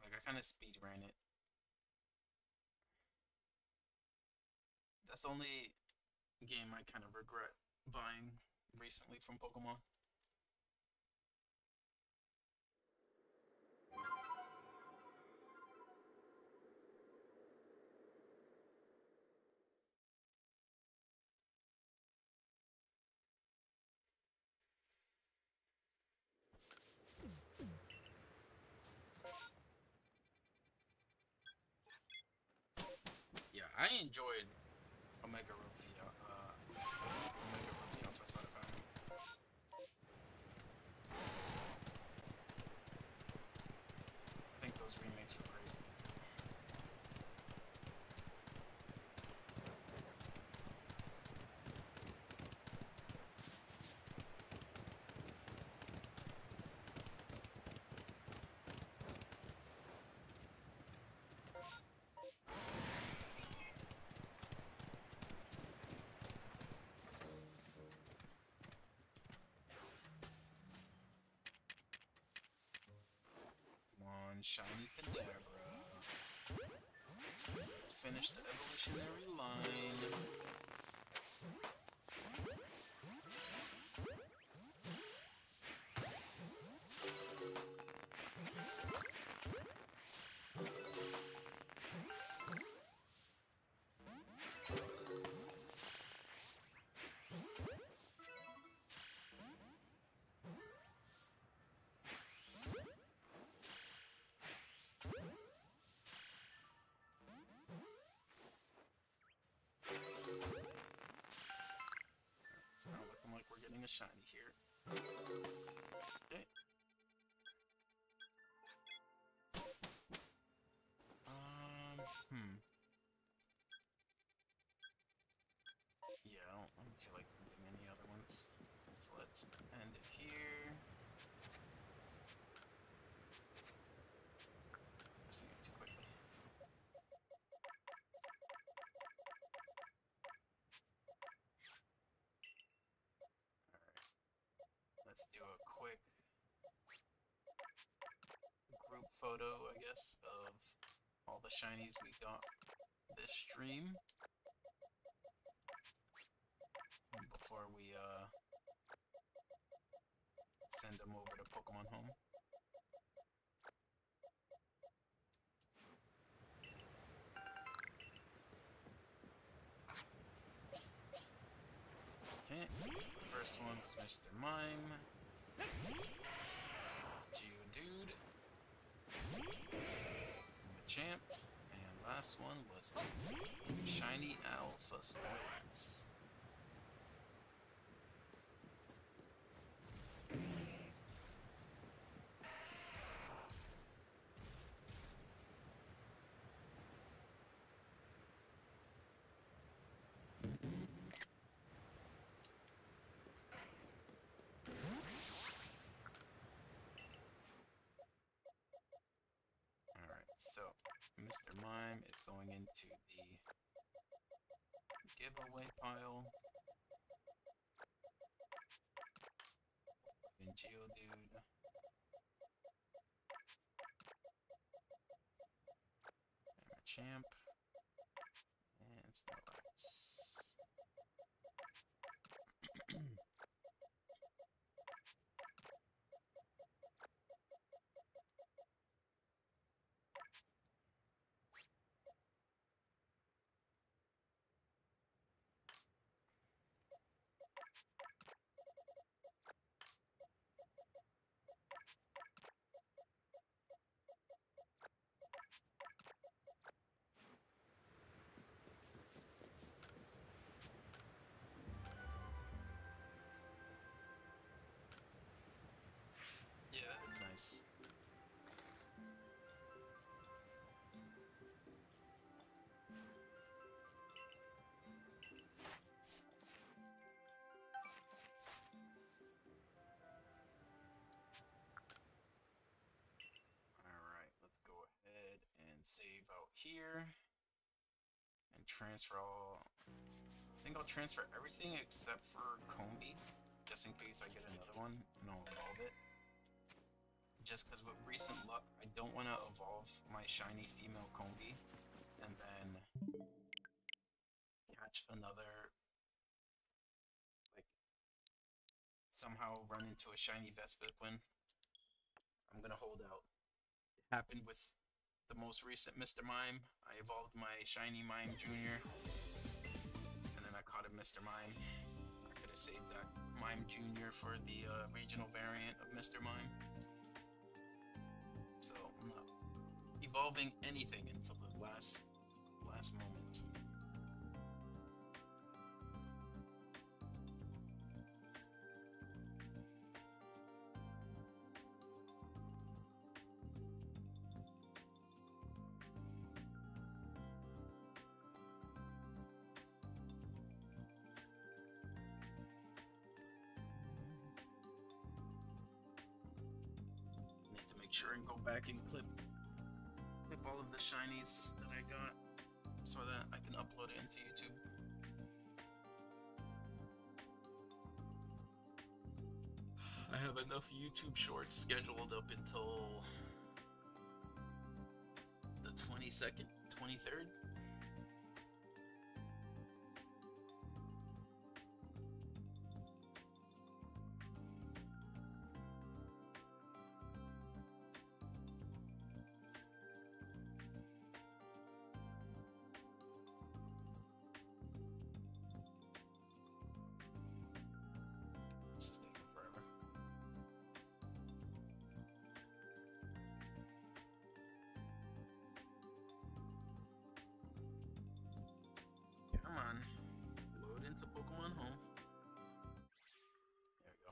Like, I kind of speed ran it. That's the only game I kind of regret buying recently from Pokemon. Yeah, I enjoyed Omega Ruby Alpha Certified. I think those remakes were great. shiny Kadabra. Let's finish the evolutionary line. It's not looking like we're getting a shiny here. Okay. Yeah, I don't feel like moving any other ones. So let's end it here. Pressing it too quickly. Alright. Let's do a quick group photo, I guess, of all the shinies we got this stream. Before we send them over to Pokemon Home. Okay, first one was Mr. Mime, Geodude, Machamp, and last one was Shiny Alpha Snorlax. Alright, so Mr. Mime is going into the giveaway pile. And Geodude. And Machamp. And Snorlax. Yeah, that's nice. Alright, let's go ahead and save out here. And transfer all... I think I'll transfer everything except for Combi. Just in case I get another one, and I'll evolve it. Just because with recent luck, I don't want to evolve my shiny female Combi and then catch another, like, somehow run into a shiny Vespiquen. I'm gonna hold out. It happened with the most recent Mr. Mime. I evolved my shiny Mime Jr. and then I caught a Mr. Mime. I could have saved that Mime Jr. for the regional variant of Mr. Mime. So I'm not evolving anything until the last moment. Need to make sure and go back and clip all of the shinies that I got so that I can upload it into YouTube. I have enough YouTube shorts scheduled up until 22nd, 23rd. This is taking forever. Come on. Load into Pokemon Home. There we go.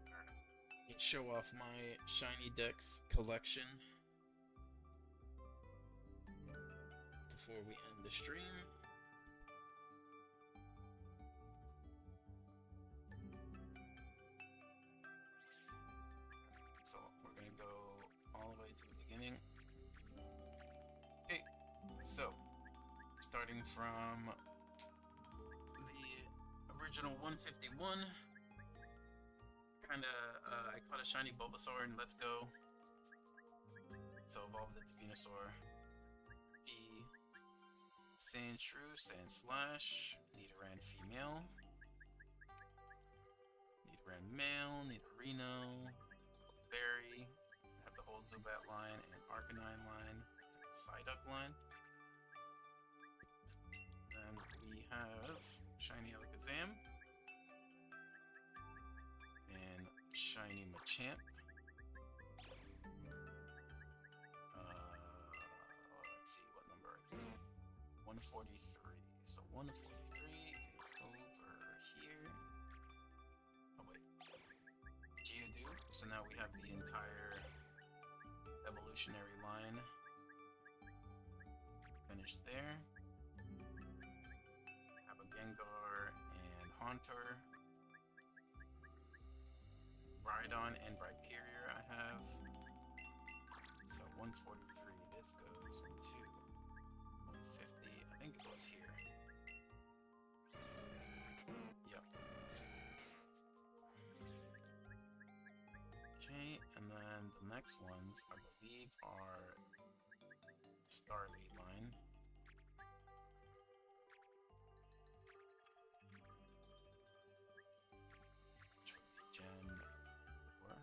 Alright. Can show off my Shiny Dex collection before we end the stream. So we're gonna go all the way to the beginning. Okay, so starting from the original 151, I caught a shiny Bulbasaur and Let's Go. So evolved it to Venusaur. B. Sandshrew, Sandslash, Nidoran female, Nidoran male, Nidorino, Berry, have the whole Zubat line and Arcanine line and Psyduck line. Then we have Shiny Alakazam and Shiny Machamp. Let's see, what number are they? 143. So 143 is over here. Oh wait. Geodude. So now we have the entire evolutionary line finished there. Have a Gengar and Haunter. Rhydon and Rhyperior I have. So 143. This goes to 150. I think it goes here. Yep. Okay, and then the next ones, I believe, are Starly line. Gen 4.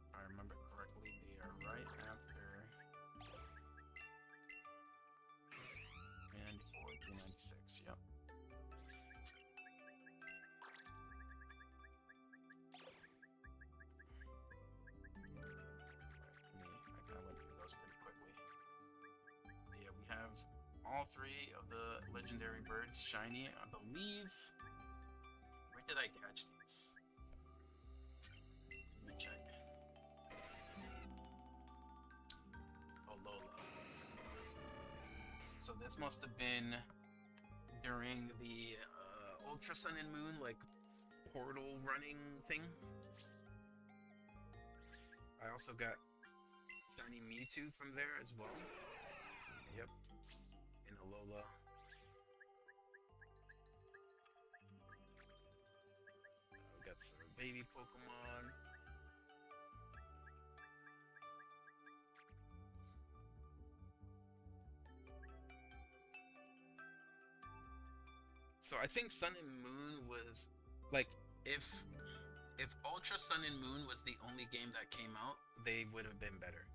If I remember correctly, they are right after 394, 396, yep. I kind of went through those pretty quickly. But yeah, we have all three of the legendary birds shiny, I believe. Where did I catch these? Let me check. Oh, Lola. So this must have been during the Ultra Sun and Moon, like, portal running thing. I also got shiny Mewtwo from there as well. Yep. In Alola. We got some baby Pokemon. So I think Sun and Moon was like, if Ultra Sun and Moon was the only game that came out, they would have been better.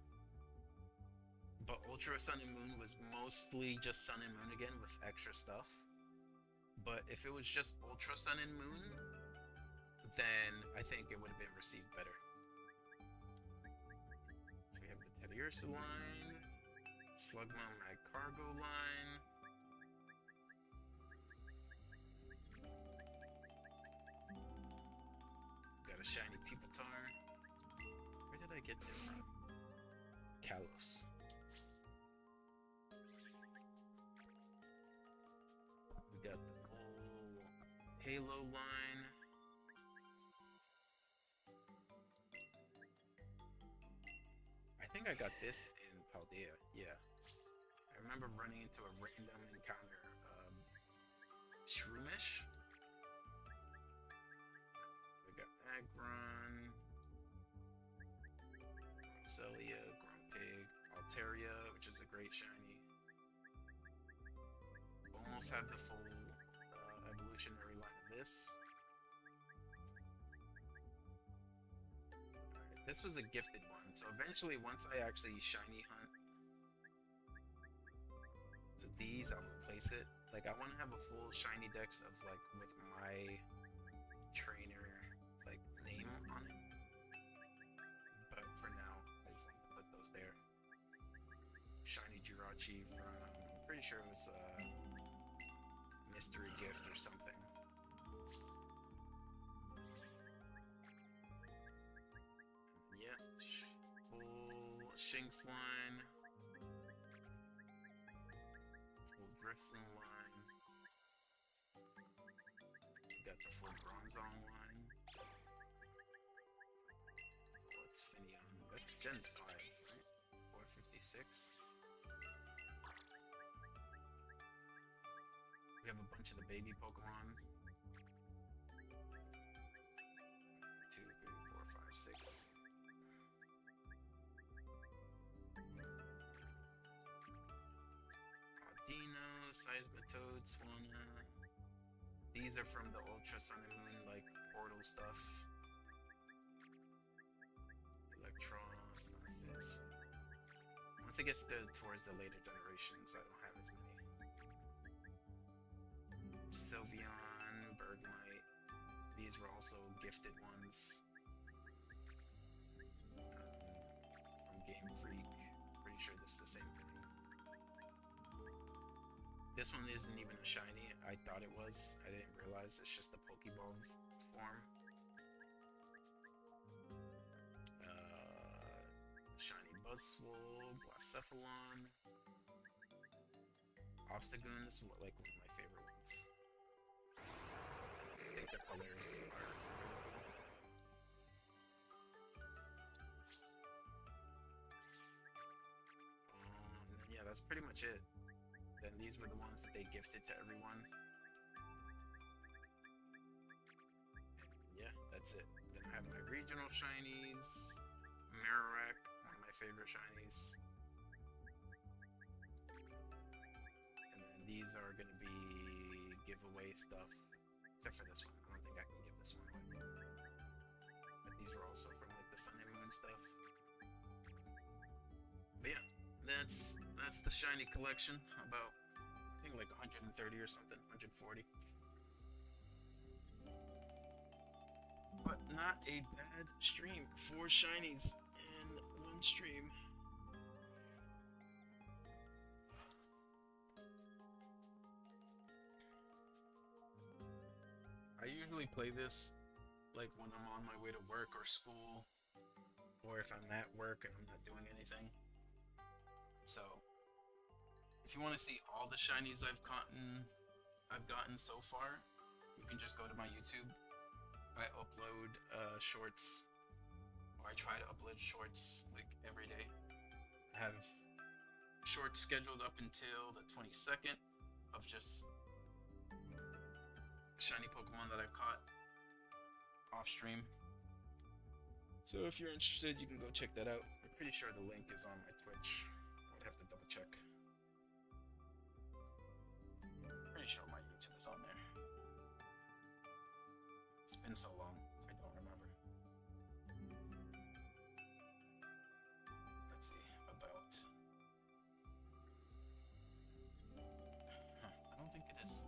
But Ultra Sun and Moon was mostly just Sun and Moon again with extra stuff. But if it was just Ultra Sun and Moon, then I think it would have been received better. So we have the Teddiursa line, Slugma Magcargo line. Got a shiny Pupitar. Where did I get this from? Kalos. We got the full Halo line. think I got this in Paldea. Yeah, I remember running into a random encounter. Shroomish. We got Aggron, Roselia, Grumpig, Altaria, which is a great shiny. Almost have the full evolutionary line of this. Alright, this was a gifted one, so eventually once I actually shiny hunt these, I'll replace it. Like, I want to have a full shiny dex of, like, with my trainer, like, name on it. But for now, I just want to put those there. Shiny Jirachi from, I'm pretty sure it was a mystery gift or something. And yeah, full Shinx line. Full Drifloon line. We got the full Bronzong line. What's Finneon? That's Gen 5, right? 456. We have a bunch of the baby Pokemon. 2, 3, 4, 5, 6. Audino, Seismitoad, Swanna. These are from the Ultra Sun and Moon, like, portal stuff. Electron, Stunfisk. Once it gets towards the later generations, I don't have as many. Sylveon, Bergmite. These were also gifted ones. From Game Freak. Pretty sure this is the same thing. This one isn't even a shiny. I thought it was. I didn't realize it's just the Pokeball form. Shiny Buzzwole, Blacephalon, Obstagoon. This is like one of my favorite ones. I think the colors are really cool. And then, yeah, that's pretty much it. Then these were the ones that they gifted to everyone. And yeah, that's it. Then I have my regional shinies. Marowak, one of my favorite shinies. And then these are going to be giveaway stuff. Except for this one. I don't think I can give this one away. But these were also from like the Sun and Moon stuff. But yeah, that's the shiny collection. About, I think, like 130 or something, 140. But not a bad stream. 4 shinies in one stream. I usually play this like when I'm on my way to work or school, or if I'm at work and I'm not doing anything. So, if you want to see all the shinies I've gotten so far, you can just go to my YouTube. I upload shorts, or I try to upload shorts like every day. I have shorts scheduled up until the 22nd of just shiny Pokemon that I've caught off stream. So if you're interested, you can go check that out. I'm pretty sure the link is on my Twitch. I would have to double check. Pretty sure my YouTube is on there. It's been so long, I don't remember. Let's see, about... I don't think it is.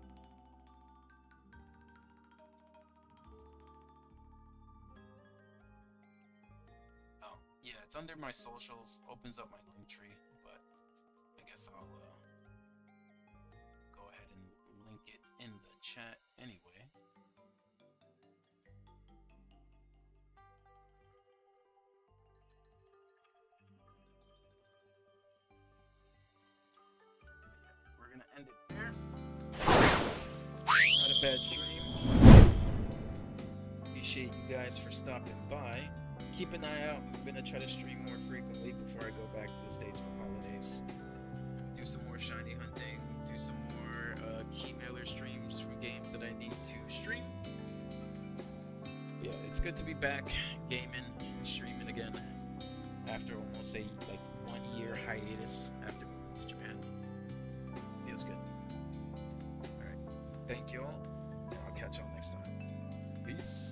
Oh, yeah, it's under my socials, opens up my link tree, but I guess I'll go ahead and link it in the chat anyway. We're gonna end it there. Not a bad stream. Appreciate you guys for stopping by. keep an eye out. I'm gonna try to stream more frequently before I go back to the States for holidays. Do some more shiny hunting. Do some more key mailer streams from games that I need to stream. Yeah, it's good to be back gaming, streaming again after almost a 1 year hiatus after moving to Japan. Feels good. All right, thank y'all, and I'll catch y'all next time. Peace.